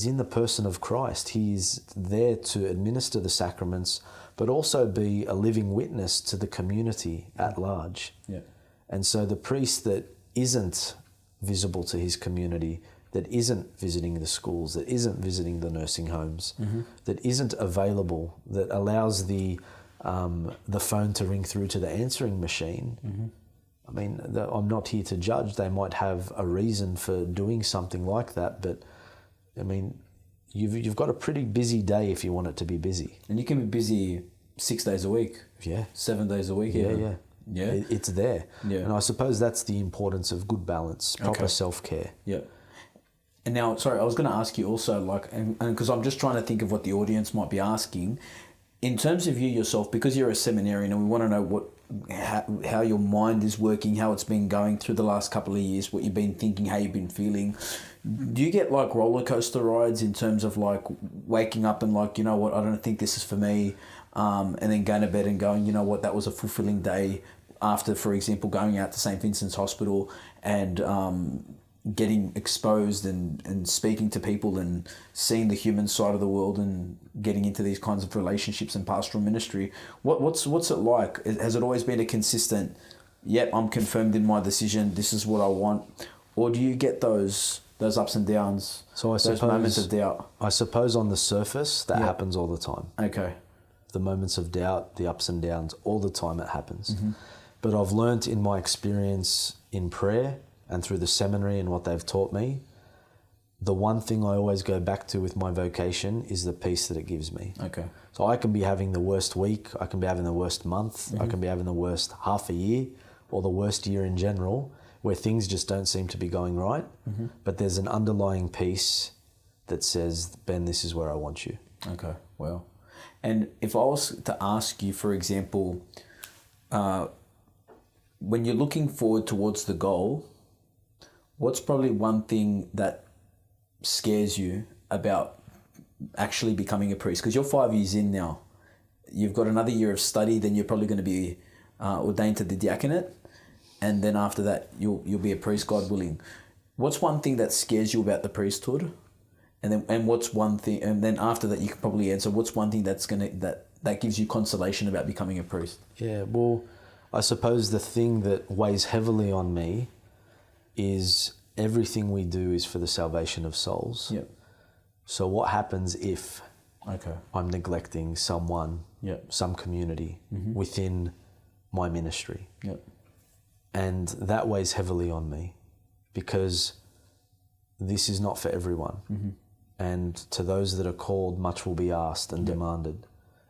in the person of Christ. He's there to administer the sacraments, but also be a living witness to the community at large. And so the priest that isn't visible to his community, that isn't visiting the schools, that isn't visiting the nursing homes, that isn't available, that allows the phone to ring through to the answering machine. I mean, I'm not here to judge. They might have a reason for doing something like that, but I mean, you've got a pretty busy day if you want it to be busy. And you can be busy 6 days a week. 7 days a week. It's there. And I suppose that's the importance of good balance, proper self-care. And now, sorry, I was going to ask you also, like, and because I'm just trying to think of what the audience might be asking, in terms of you yourself, because you're a seminarian and we want to know how your mind is working, how it's been going through the last couple of years, what you've been thinking, how you've been feeling. Do you get like roller coaster rides in terms of like waking up and like, you know what, I don't think this is for me, and then going to bed and going, you know what, that was a fulfilling day after, for example, going out to St. Vincent's Hospital and getting exposed and speaking to people and seeing the human side of the world and getting into these kinds of relationships and pastoral ministry. What's it like? Has it always been a consistent, yep, I'm confirmed in my decision, this is what I want? Or do you get those ups and downs, those moments of doubt? I suppose on the surface, that happens all the time. Okay. The moments of doubt, the ups and downs, all the time it happens. But I've learnt in my experience in prayer and through the seminary and what they've taught me, the one thing I always go back to with my vocation is the peace that it gives me. Okay. So I can be having the worst week, I can be having the worst month, I can be having the worst half a year or the worst year in general, where things just don't seem to be going right. But there's an underlying peace that says, Ben, this is where I want you. Okay, well. And if I was to ask you, for example, when you're looking forward towards the goal, what's probably one thing that scares you about actually becoming a priest? Because you're 5 years in now. You've got another year of study, then you're probably going to be ordained to the diaconate. And then after that, you'll be a priest, God willing. What's one thing that scares you about the priesthood? And what's one thing? And then after that, you can probably answer, what's one thing that gives you consolation about becoming a priest? Yeah, well, I suppose the thing that weighs heavily on me is everything we do is for the salvation of souls. Yep. So what happens if I'm neglecting someone, some community within my ministry? And that weighs heavily on me because this is not for everyone. And to those that are called, much will be asked and demanded.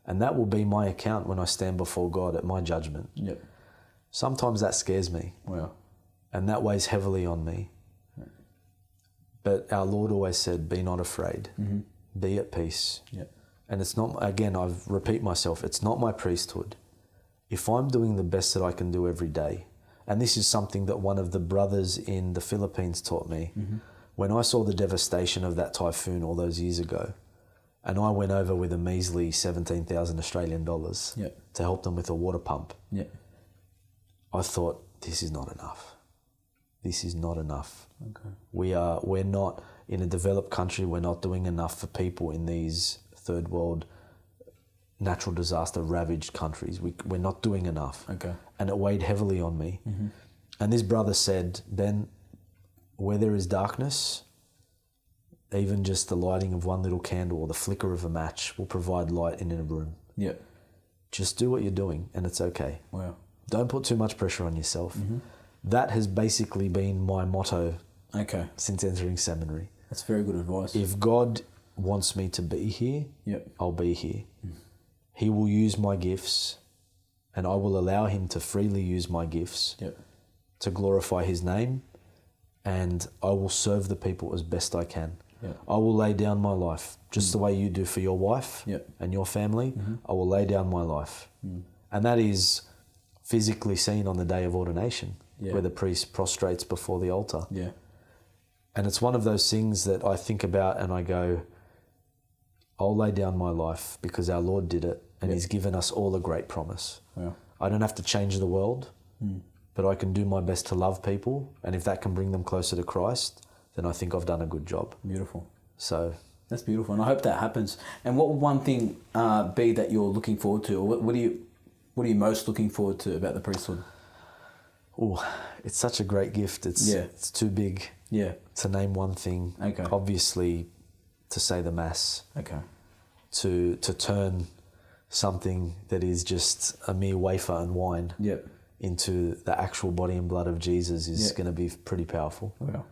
And that will be my account when I stand before God at my judgment. Sometimes that scares me. And that weighs heavily on me. But our Lord always said, be not afraid, be at peace. And it's not, again, I repeat myself, it's not my priesthood. If I'm doing the best that I can do every day, and this is something that one of the brothers in the Philippines taught me, when I saw the devastation of that typhoon all those years ago, and I went over with a measly 17,000 Australian dollars to help them with a water pump, I thought, this is not enough. This is not enough. We're not, in a developed country, we're not doing enough for people in these third world natural disaster ravaged countries. We're not doing enough. And it weighed heavily on me. And this brother said, Ben, where there is darkness, even just the lighting of one little candle or the flicker of a match will provide light in a room. Just do what you're doing and it's okay. Don't put too much pressure on yourself. that has basically been my motto Okay. since entering seminary. That's very good advice. If God wants me to be here, Yep. I'll be here. He will use my gifts, and I will allow him to freely use my gifts Yep. to glorify his name, and I will serve the people as best I can. Yep. I will lay down my life, just the way you do for your wife Yep. and your family. I will lay down my life. And that is physically seen on the day of ordination, Yeah. where the priest prostrates before the altar. Yeah. And it's one of those things that I think about and I go, I'll lay down my life because our Lord did it, and Yeah. he's given us all a great promise. Wow. I don't have to change the world, but I can do my best to love people, and if that can bring them closer to Christ, then I think I've done a good job. Beautiful. So That's beautiful, and I hope that happens. And what would one thing be that you're looking forward to, or what are you most looking forward to about the priesthood? it's such a great gift. It's too big Yeah. to name one thing. Okay. Obviously, to say the Mass, Okay. to turn something that is just a mere wafer and wine Yep. into the actual body and blood of Jesus is Yeah. going to be pretty powerful. Wow.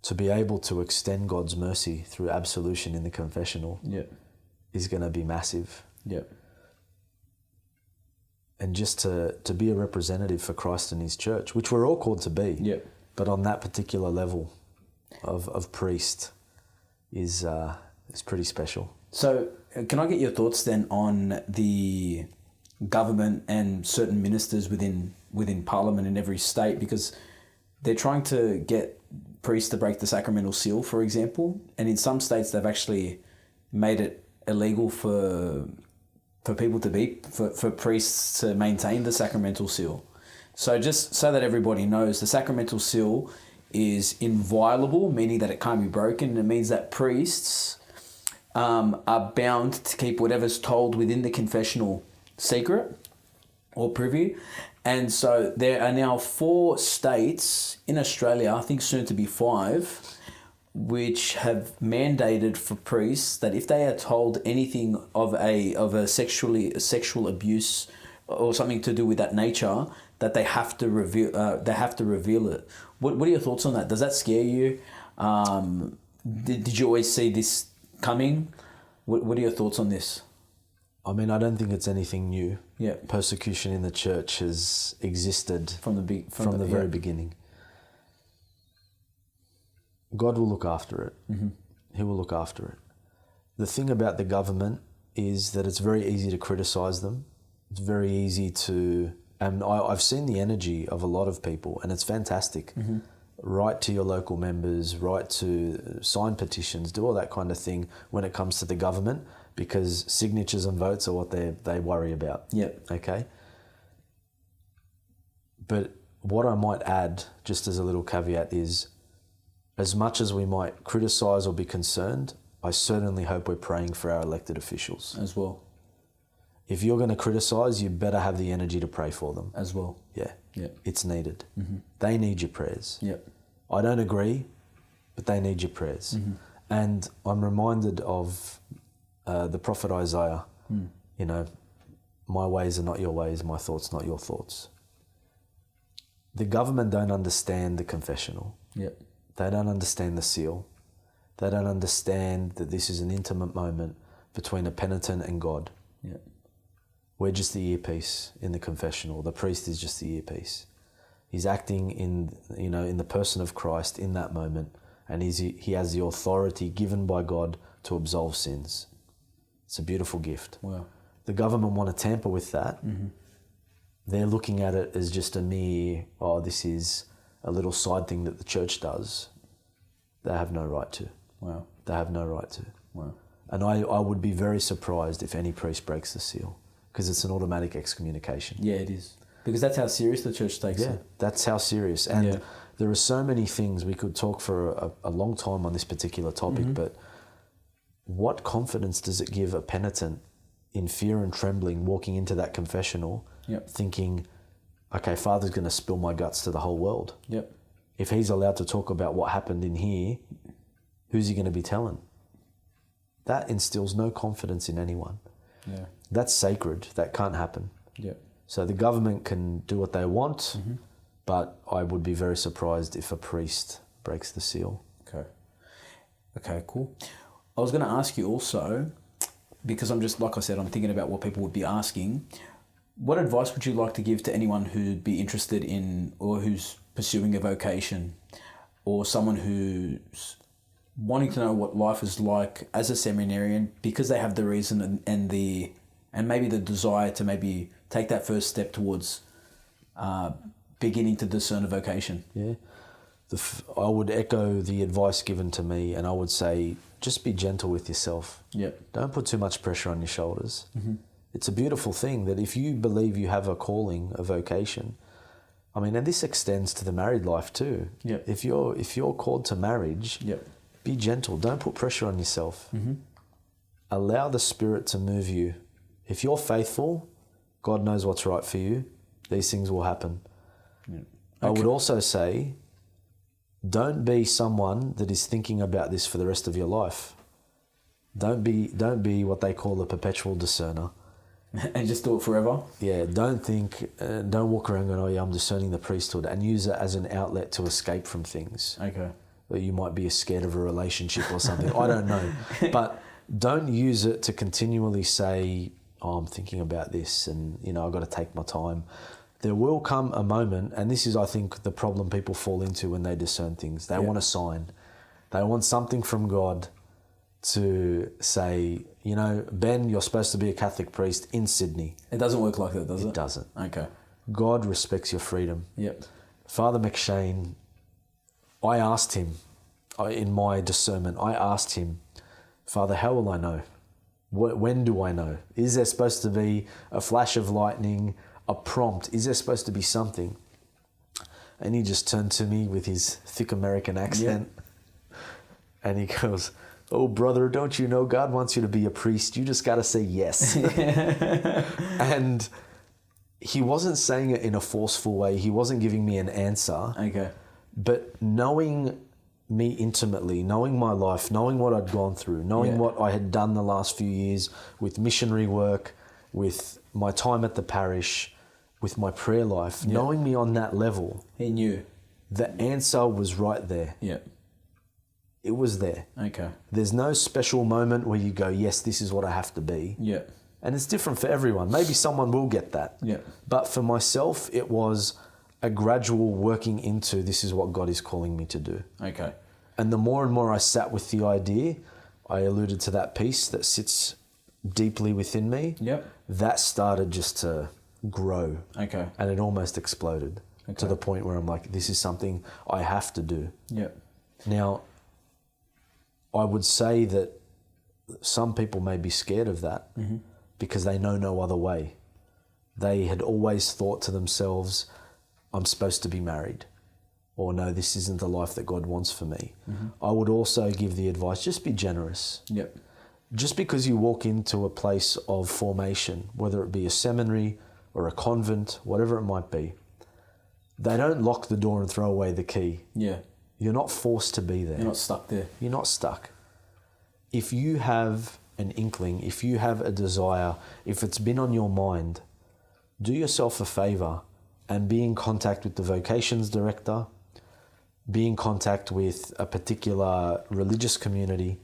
To be able to extend God's mercy through absolution in the confessional Yep. is going to be massive. Yep. And just to be a representative for Christ and his church, which we're all called to be, Yep. but on that particular level of priest is pretty special. So, can I get your thoughts then on the government and certain ministers within Parliament in every state, because they're trying to get priests to break the sacramental seal, for example, and in some states they've actually made it illegal for people to be for priests to maintain the sacramental seal. So just so that everybody knows, the sacramental seal is inviolable, meaning that it can't be broken, and it means that priests are bound to keep whatever's told within the confessional secret or privy. And so there are now 4 states in Australia, I think soon to be 5, which have mandated for priests that if they are told anything of a sexual abuse or something to do with that nature, that they have to reveal it. What are your thoughts on that? Does that scare you? Did you always see this coming? What are your thoughts on this? I mean, I don't think it's anything new. Yeah. Persecution in the church has existed From the very beginning. God will look after it. Mm-hmm. He will look after it. The thing about the government is that it's very easy to criticize them. It's very easy to... And I've seen the energy of a lot of people, and it's fantastic. Mm-hmm. Write to your local members, write to sign petitions, do all that kind of thing when it comes to the government, because signatures and votes are what they worry about. Yep. Okay? But what I might add, just as a little caveat, is as much as we might criticise or be concerned, I certainly hope we're praying for our elected officials. As well. If you're going to criticise, you better have the energy to pray for them. As well. Yeah. Yep. It's needed. Mm-hmm. They need your prayers. Yep. I don't agree, but they need your prayers. Mm-hmm. And I'm reminded of the prophet Isaiah. Mm. You know, my ways are not your ways, my thoughts not your thoughts. The government don't understand the confessional. Yep. They don't understand the seal. They don't understand that this is an intimate moment between a penitent and God. Yep. We're just the earpiece in the confessional. The priest is just the earpiece. He's acting in the person of Christ in that moment, and he has the authority given by God to absolve sins. It's a beautiful gift. Wow. The government want to tamper with that. Mm-hmm. They're looking at it as just a mere, this is a little side thing that the church does. They have no right to. Wow. They have no right to. Wow. And I would be very surprised if any priest breaks the seal, because it's an automatic excommunication. Yeah, it is. Because that's how serious the church takes it. Yeah, that's how serious. And there are so many things. We could talk for a long time on this particular topic, but what confidence does it give a penitent in fear and trembling walking into that confessional, thinking, okay, Father's going to spill my guts to the whole world? Yep. If he's allowed to talk about what happened in here, who's he going to be telling? That instills no confidence in anyone. Yeah. That's sacred. That can't happen. Yeah. So the government can do what they want, but I would be very surprised if a priest breaks the seal. Okay, cool. I was going to ask you also, because I'm just, like I said, I'm thinking about what people would be asking. What advice would you like to give to anyone who'd be interested in, or who's pursuing a vocation, or someone who's wanting to know what life is like as a seminarian, because they have the reason and maybe the desire to maybe take that first step towards beginning to discern a vocation? Yeah. I would echo the advice given to me, and I would say, just be gentle with yourself. Yep. Don't put too much pressure on your shoulders. It's a beautiful thing that if you believe you have a calling, a vocation, I mean, and this extends to the married life too. Yep. If you're called to marriage, be gentle. Don't put pressure on yourself. Allow the Spirit to move you. If you're faithful, God knows what's right for you. These things will happen. Okay. I would also say, don't be someone that is thinking about this for the rest of your life. Don't be what they call a perpetual discerner. And just do it forever? Yeah, don't walk around going, oh yeah, I'm discerning the priesthood, and use it as an outlet to escape from things. Okay. Or you might be scared of a relationship or something. I don't know. But don't use it to continually say, oh, I'm thinking about this and, I've got to take my time. There will come a moment, and this is, I think, the problem people fall into when they discern things. They want a sign. They want something from God to say, Ben, you're supposed to be a Catholic priest in Sydney. It doesn't work like that, does it? It doesn't. Okay. God respects your freedom. Yep. Father McShane, I asked him, in my discernment, Father, how will I know? When do I know? Is there supposed to be a flash of lightning, a prompt? Is there supposed to be something? And he just turned to me with his thick American accent, and he goes, oh, brother, don't you know God wants you to be a priest? You just got to say yes. And he wasn't saying it in a forceful way. He wasn't giving me an answer. Okay. But knowing me intimately, knowing my life, knowing what I'd gone through, knowing what I had done the last few years with missionary work, with my time at the parish, with my prayer life, knowing me on that level. He knew. The answer was right there. Yeah. It was there. Okay. There's no special moment where you go, yes, this is what I have to be. Yeah. And it's different for everyone. Maybe someone will get that. Yeah. But for myself, it was a gradual working into, this is what God is calling me to do. Okay. And the more and more I sat with the idea, I alluded to that peace that sits deeply within me. Yep. That started just to grow. Okay. And it almost exploded to the point where I'm like, this is something I have to do. Yep. Now, I would say that some people may be scared of that because they know no other way. They had always thought to themselves, I'm supposed to be married, or no, this isn't the life that God wants for me. I would also give the advice, just be generous. Yep. Just because you walk into a place of formation, whether it be a seminary or a convent, whatever it might be, they don't lock the door and throw away the key. Yeah. You're not forced to be there. You're not stuck there. You're not stuck. If you have an inkling, if you have a desire, if it's been on your mind, do yourself a favor and be in contact with the vocations director, be in contact with a particular religious community,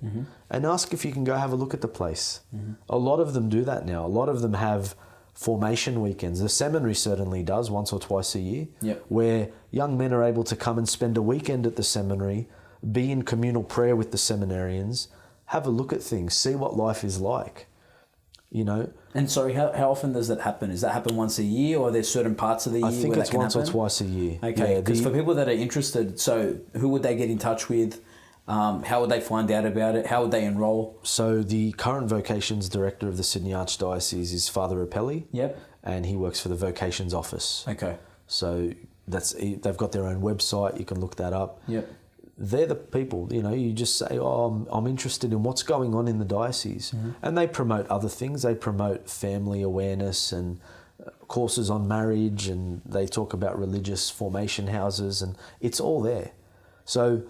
and ask if you can go have a look at the place. A lot of them do that now. A lot of them have formation weekends. The seminary certainly does once or twice a year, where young men are able to come and spend a weekend at the seminary, be in communal prayer with the seminarians, have a look at things, see what life is like, And sorry, how often does that happen? Does that happen once a year, or are there certain parts of the year I think where it's that can once happen? or twice a year. Okay, because for people that are interested, so who would they get in touch with? How would they find out about it? How would they enroll? So the current vocations director of the Sydney Archdiocese is Father Rapelli. Yep. And he works for the vocations office. Okay. So they've got their own website. You can look that up. Yep. They're the people, you just say, oh, I'm interested in what's going on in the diocese. And they promote other things. They promote family awareness and courses on marriage, and they talk about religious formation houses, and it's all there. So,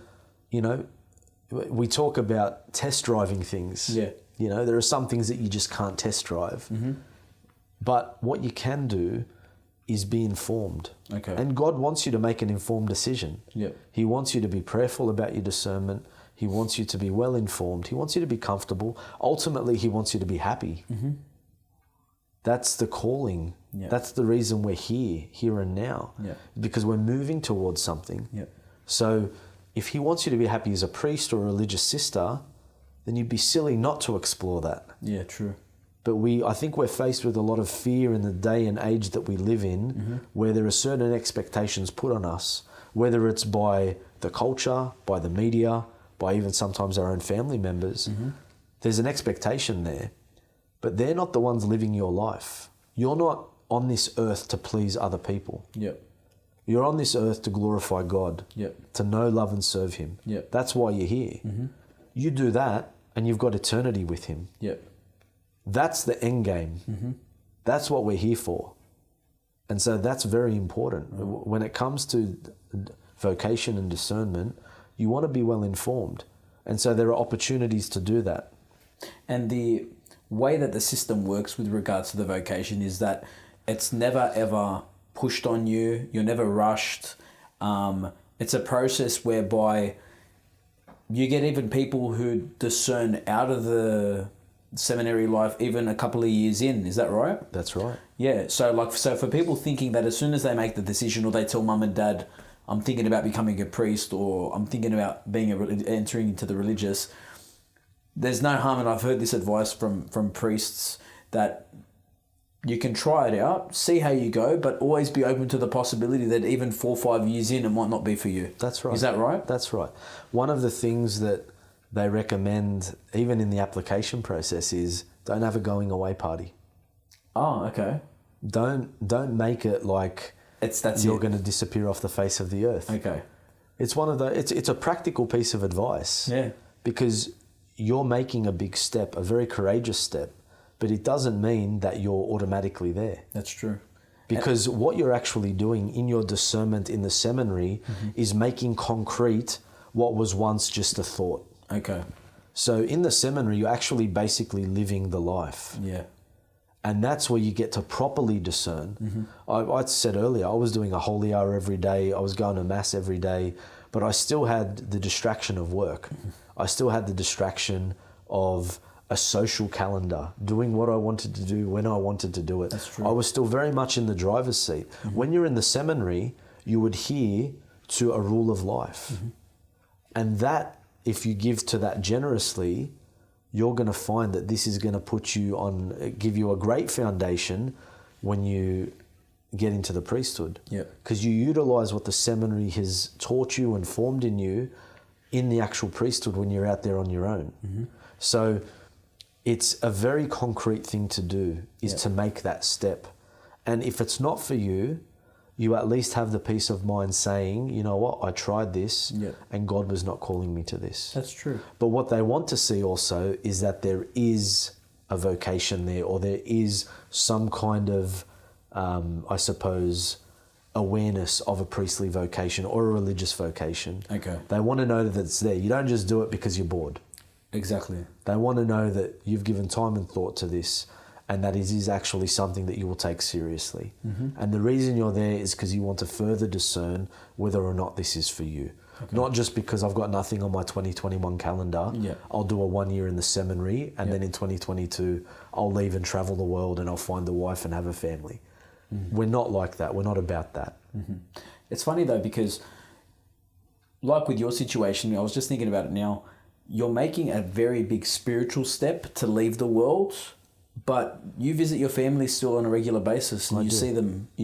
we talk about test driving things. Yeah. There are some things that you just can't test drive. But what you can do is be informed. Okay. And God wants you to make an informed decision. Yep. He wants you to be prayerful about your discernment. He wants you to be well informed. He wants you to be comfortable. Ultimately, he wants you to be happy. Mm-hmm. That's the calling. Yep. That's the reason we're here and now. Yep. Because we're moving towards something. Yep. So if he wants you to be happy as a priest or a religious sister, then you'd be silly not to explore that. Yeah, true. But I think we're faced with a lot of fear in the day and age that we live in, where there are certain expectations put on us, whether it's by the culture, by the media, by even sometimes our own family members. There's an expectation there, but they're not the ones living your life. You're not on this earth to please other people. Yep. You're on this earth to glorify God, Yep. to know, love and serve him. Yep. That's why you're here. You do that and you've got eternity with him. Yep. That's the end game. That's what we're here for. And so that's very important. When it comes to vocation and discernment, you want to be well informed. And so there are opportunities to do that. And the way that the system works with regards to the vocation is that it's never ever pushed on you. You're never rushed. It's a process whereby you get even people who discern out of the seminary life even a couple of years in. Is that right? That's right. Yeah. So for people thinking that as soon as they make the decision or they tell mum and dad, I'm thinking about becoming a priest or I'm thinking about being entering into the religious, there's no harm, and I've heard this advice from priests that you can try it out, see how you go, but always be open to the possibility that even 4 or 5 years in, it might not be for you. That's right. Is that right? That's right. One of the things that they recommend, even in the application process, is don't have a going away party. Oh, okay. Don't make it like you're going to disappear off the face of the earth. Okay. It's one of the. It's a practical piece of advice. Yeah. Because you're making a big step, a very courageous step, but it doesn't mean that you're automatically there. That's true. Because what you're actually doing in your discernment in the seminary is making concrete what was once just a thought. Okay. So in the seminary, you're actually basically living the life. Yeah. And that's where you get to properly discern. I said earlier, I was doing a holy hour every day. I was going to mass every day, but I still had the distraction of work. I still had the distraction of a social calendar, doing what I wanted to do when I wanted to do it. That's true. I was still very much in the driver's seat. When you're in the seminary, you adhere to a rule of life. And that, if you give to that generously, you're going to find that this is going to give you a great foundation when you get into the priesthood. Yep. Because you utilize what the seminary has taught you and formed in you in the actual priesthood when you're out there on your own. So it's a very concrete thing to do, is to make that step. And if it's not for you, you at least have the peace of mind saying, you know what, I tried this and God was not calling me to this. That's true. But what they want to see also is that there is a vocation there, or there is some kind of, I suppose, awareness of a priestly vocation or a religious vocation. Okay. They want to know that it's there. You don't just do it because you're bored. Exactly. They want to know that you've given time and thought to this, and that it is actually something that you will take seriously. And the reason you're there is because you want to further discern whether or not this is for you. Okay. Not just because I've got nothing on my 2021 calendar. I'll do a 1 year in the seminary, and then in 2022, I'll leave and travel the world and I'll find a wife and have a family. We're not like that. We're not about that. It's funny though, because like with your situation, I was just thinking about it now, you're making a very big spiritual step to leave the world, but you visit your family still on a regular basis, and you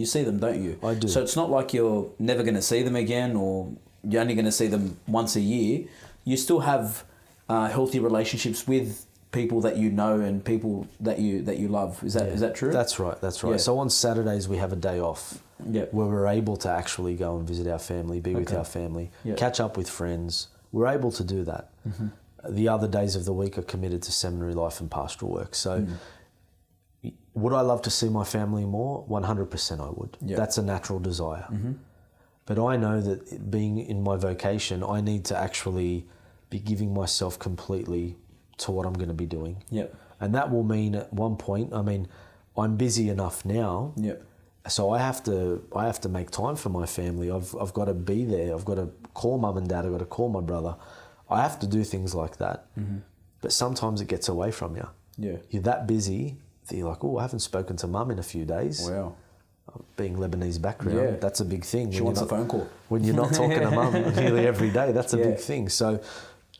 see them, don't you? I do. So it's not like you're never going to see them again, or you're only going to see them once a year. You still have healthy relationships with people that you know and people that you love. Is that true? That's right. Yeah. So on Saturdays we have a day off. Where we're able to actually go and visit our family, be with our family, catch up with friends. We're able to do that. The other days of the week are committed to seminary life and pastoral work. So would I love to see my family more? 100% I would. That's a natural desire. But I know that being in my vocation, I need to actually be giving myself completely to what I'm going to be doing. And that will mean at one point, I'm busy enough now. So I have to make time for my family. I've got to be there. I've got to call mum and dad. I've got to call my brother. I have to do things like that. Mm-hmm. But sometimes it gets away from you. Yeah. You're that busy that you're like, oh, I haven't spoken to mum in a few days. Wow. Being Lebanese background, that's a big thing. She wants a phone call. When you're not talking to mum nearly every day, that's a big thing. So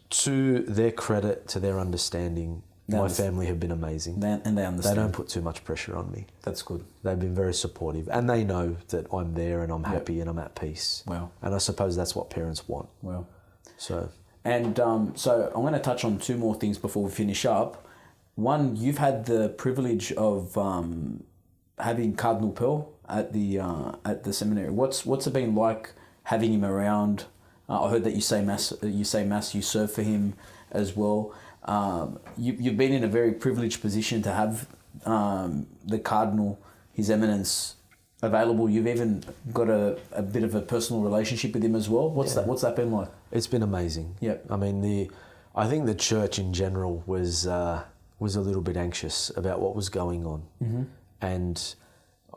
to their credit, to their understanding, my family have been amazing. And they understand. They don't put too much pressure on me. That's good. They've been very supportive. And they know that I'm there and I'm happy and I'm at peace. Wow. And I suppose that's what parents want. Wow. So... And so I'm going to touch on two more things before we finish up. One, you've had the privilege of having Cardinal Pell at the seminary. What's it been like having him around? I heard that you say mass. You serve for him as well. You've been in a very privileged position to have the Cardinal, His Eminence, available. You've even got a bit of a personal relationship with him as well. What's that been like? It's been amazing. Yeah. I mean, I think the church in general was a little bit anxious about what was going on. Mm-hmm. And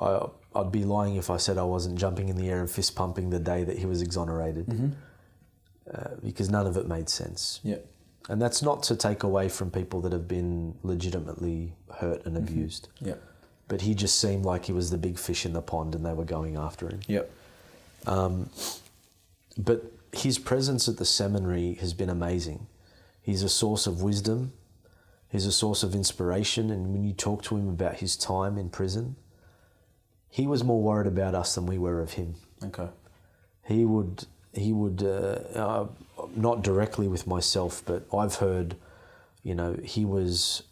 I'd be lying if I said I wasn't jumping in the air and fist pumping the day that he was exonerated. Mm-hmm. Because none of it made sense. Yeah. And that's not to take away from people that have been legitimately hurt and abused. Mm-hmm. Yeah. But he just seemed like he was the big fish in the pond and they were going after him. Yep. But his presence at the seminary has been amazing. He's a source of wisdom. He's a source of inspiration. And when you talk to him about his time in prison, he was more worried about us than we were of him. Okay. He would not directly with myself, but I've heard, he was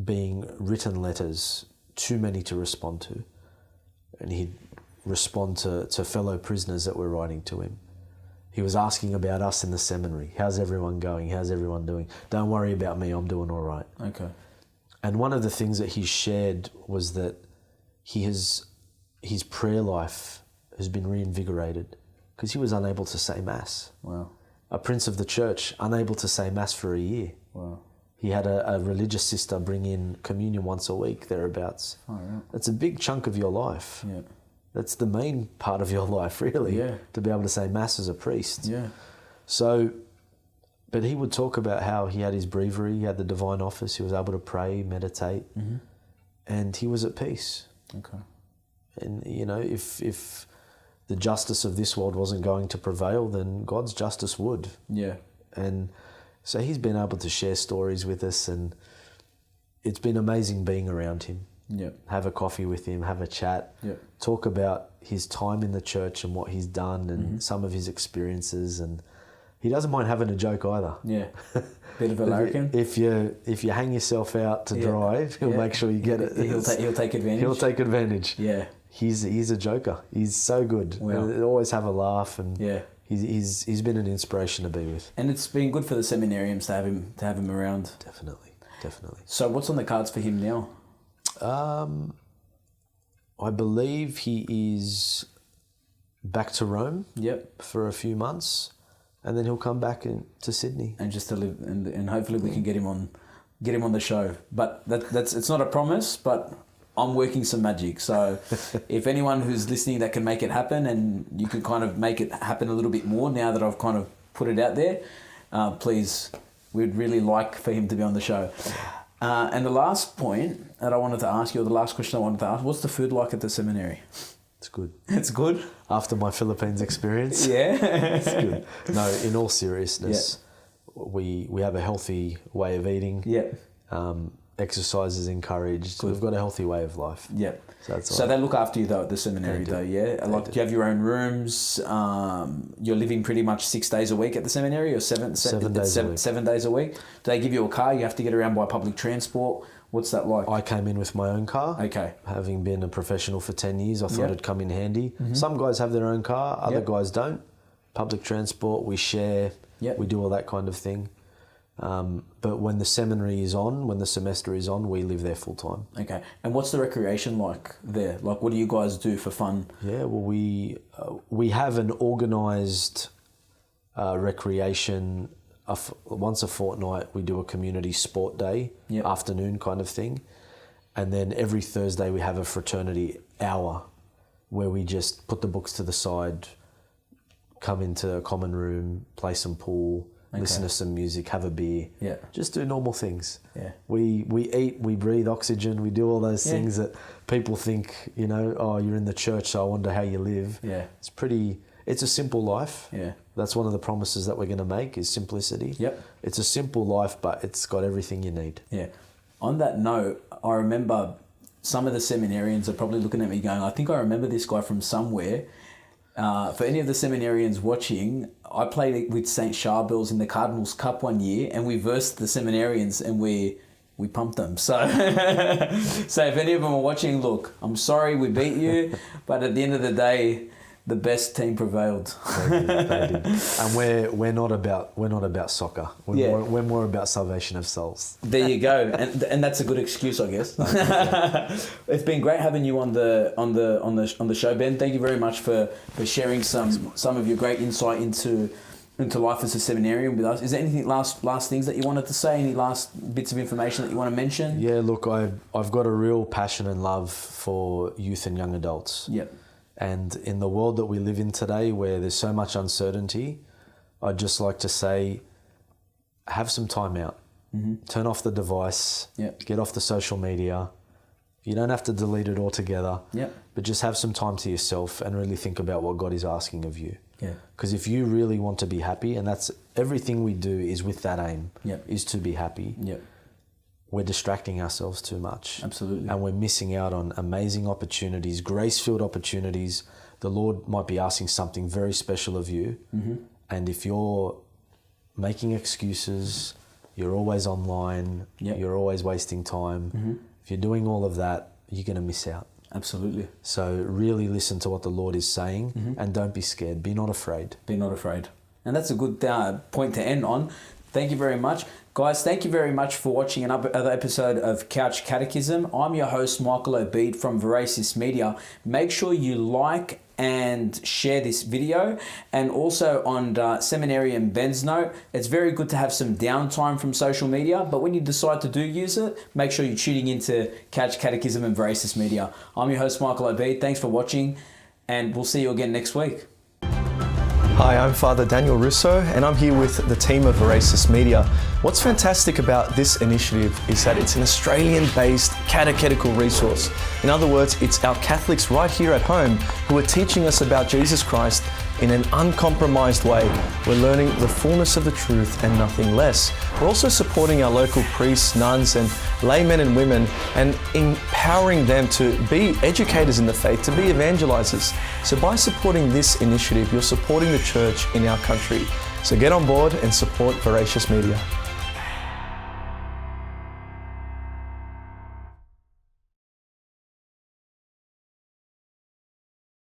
being written letters, too many to respond to. And he'd respond to fellow prisoners that were writing to him. He was asking about us in the seminary. How's everyone going? How's everyone doing? Don't worry about me, I'm doing all right. Okay. And one of the things that he shared was that his prayer life has been reinvigorated because he was unable to say Mass. Wow. A prince of the church, unable to say Mass for a year. Wow. He had a religious sister bring in communion once a week, thereabouts. Oh, yeah. That's a big chunk of your life. Yeah. That's the main part of your life, really, yeah. to be able to say Mass as a priest. Yeah. So, but he would talk about how he had his breviary, he had the divine office, he was able to pray, meditate, mm-hmm. and he was at peace. Okay. And, if the justice of this world wasn't going to prevail, then God's justice would. Yeah. And so he's been able to share stories with us, and it's been amazing being around him. Yeah. Have a coffee with him, have a chat, talk about his time in the church and what he's done and mm-hmm. some of his experiences. And he doesn't mind having a joke either. Yeah. Bit of a larrikin. If you hang yourself out to dry, he'll make sure you get it. He'll take advantage. He'll take advantage. Yeah. He's a joker. He's so good. Wow. They always have a laugh, and he's been an inspiration to be with. And it's been good for the seminarians to have him around. Definitely. So what's on the cards for him now? I believe he is back to Rome. Yep. For a few months, and then he'll come back to Sydney and just to live, and hopefully we can get him on the show. But that's it's not a promise, but I'm working some magic. So if anyone who's listening that can make it happen, and you can kind of make it happen a little bit more now that I've kind of put it out there, please, we'd really like for him to be on the show. And the last point that I wanted to ask you, or the last question I wanted to ask, what's the food like at the seminary? It's good. It's good? After my Philippines experience. Yeah. It's good. No, in all seriousness, we have a healthy way of eating. Yeah. Exercise is encouraged. Good. We've got a healthy way of life. Yeah. So they look after you though at the seminary though, yeah? Like, do you have your own rooms? You're living pretty much 6 days a week at the seminary, or 7 days a week? Do they give you a car? You have to get around by public transport? What's that like? I came in with my own car. Okay. Having been a professional for 10 years, I thought it'd come in handy. Mm-hmm. Some guys have their own car, other guys don't. Public transport, we share, we do all that kind of thing. But when the seminary is on, when the semester is on, we live there full time. Okay. And what's the recreation like there? Like, what do you guys do for fun? Yeah, well, we have an organised recreation. Once a fortnight, we do a community sport day, afternoon kind of thing. And then every Thursday we have a fraternity hour. where we just put the books to the side, come into a common room, play some pool, listen to some music, have a beer. Yeah. Just do normal things. Yeah. We eat, we breathe oxygen, we do all those things that people think, you know, oh, you're in the church, so I wonder how you live. Yeah. It's a simple life. Yeah. That's one of the promises that we're going to make is simplicity. Yep. It's a simple life, but it's got everything you need. Yeah. On that note, I remember some of the seminarians are probably looking at me going, I think I remember this guy from somewhere. For any of the seminarians watching, I played with St. Charbels in the Cardinals Cup one year, and we versed the seminarians and we pumped them. So, so if any of them are watching, look, I'm sorry we beat you, but at the end of the day, the best team prevailed. They did. And we're not about soccer. We're more about salvation of souls. There you go, and that's a good excuse, I guess. It's been great having you on the show, Ben. Thank you very much for sharing some of your great insight into life as a seminarian with us. Is there anything last things that you wanted to say? Any last bits of information that you want to mention? Yeah, look, I've got a real passion and love for youth and young adults. Yep. And in the world that we live in today, where there's so much uncertainty, I'd just like to say, have some time out. Mm-hmm. Turn off the device. Yep. Get off the social media. You don't have to delete it altogether. Yep. But just have some time to yourself and really think about what God is asking of you. Yeah. Because if you really want to be happy, and that's everything we do is with that aim, is to be happy. Yep. We're distracting ourselves too much. Absolutely. And we're missing out on amazing opportunities, grace-filled opportunities. The Lord might be asking something very special of you. Mm-hmm. And if you're making excuses, you're always online, you're always wasting time. Mm-hmm. If you're doing all of that, you're going to miss out. Absolutely. So really listen to what the Lord is saying and don't be scared. Be not afraid. Be not afraid. And that's a good point to end on. Thank you very much. Guys, thank you very much for watching another episode of Couch Catechism. I'm your host, Michael Obeid from Veracious Media. Make sure you like and share this video. And also on Seminarian Ben's note, it's very good to have some downtime from social media, but when you decide to use it, make sure you're tuning into Couch Catechism and Veracious Media. I'm your host, Michael Obeid. Thanks for watching, and we'll see you again next week. Hi, I'm Father Daniel Russo, and I'm here with the team of Veracious Media. What's fantastic about this initiative is that it's an Australian-based catechetical resource. In other words, it's our Catholics right here at home who are teaching us about Jesus Christ in an uncompromised way. We're learning the fullness of the truth and nothing less. We're also supporting our local priests, nuns, and laymen and women and empowering them to be educators in the faith, to be evangelizers. So by supporting this initiative, you're supporting the church in our country. So get on board and support Veracious Media.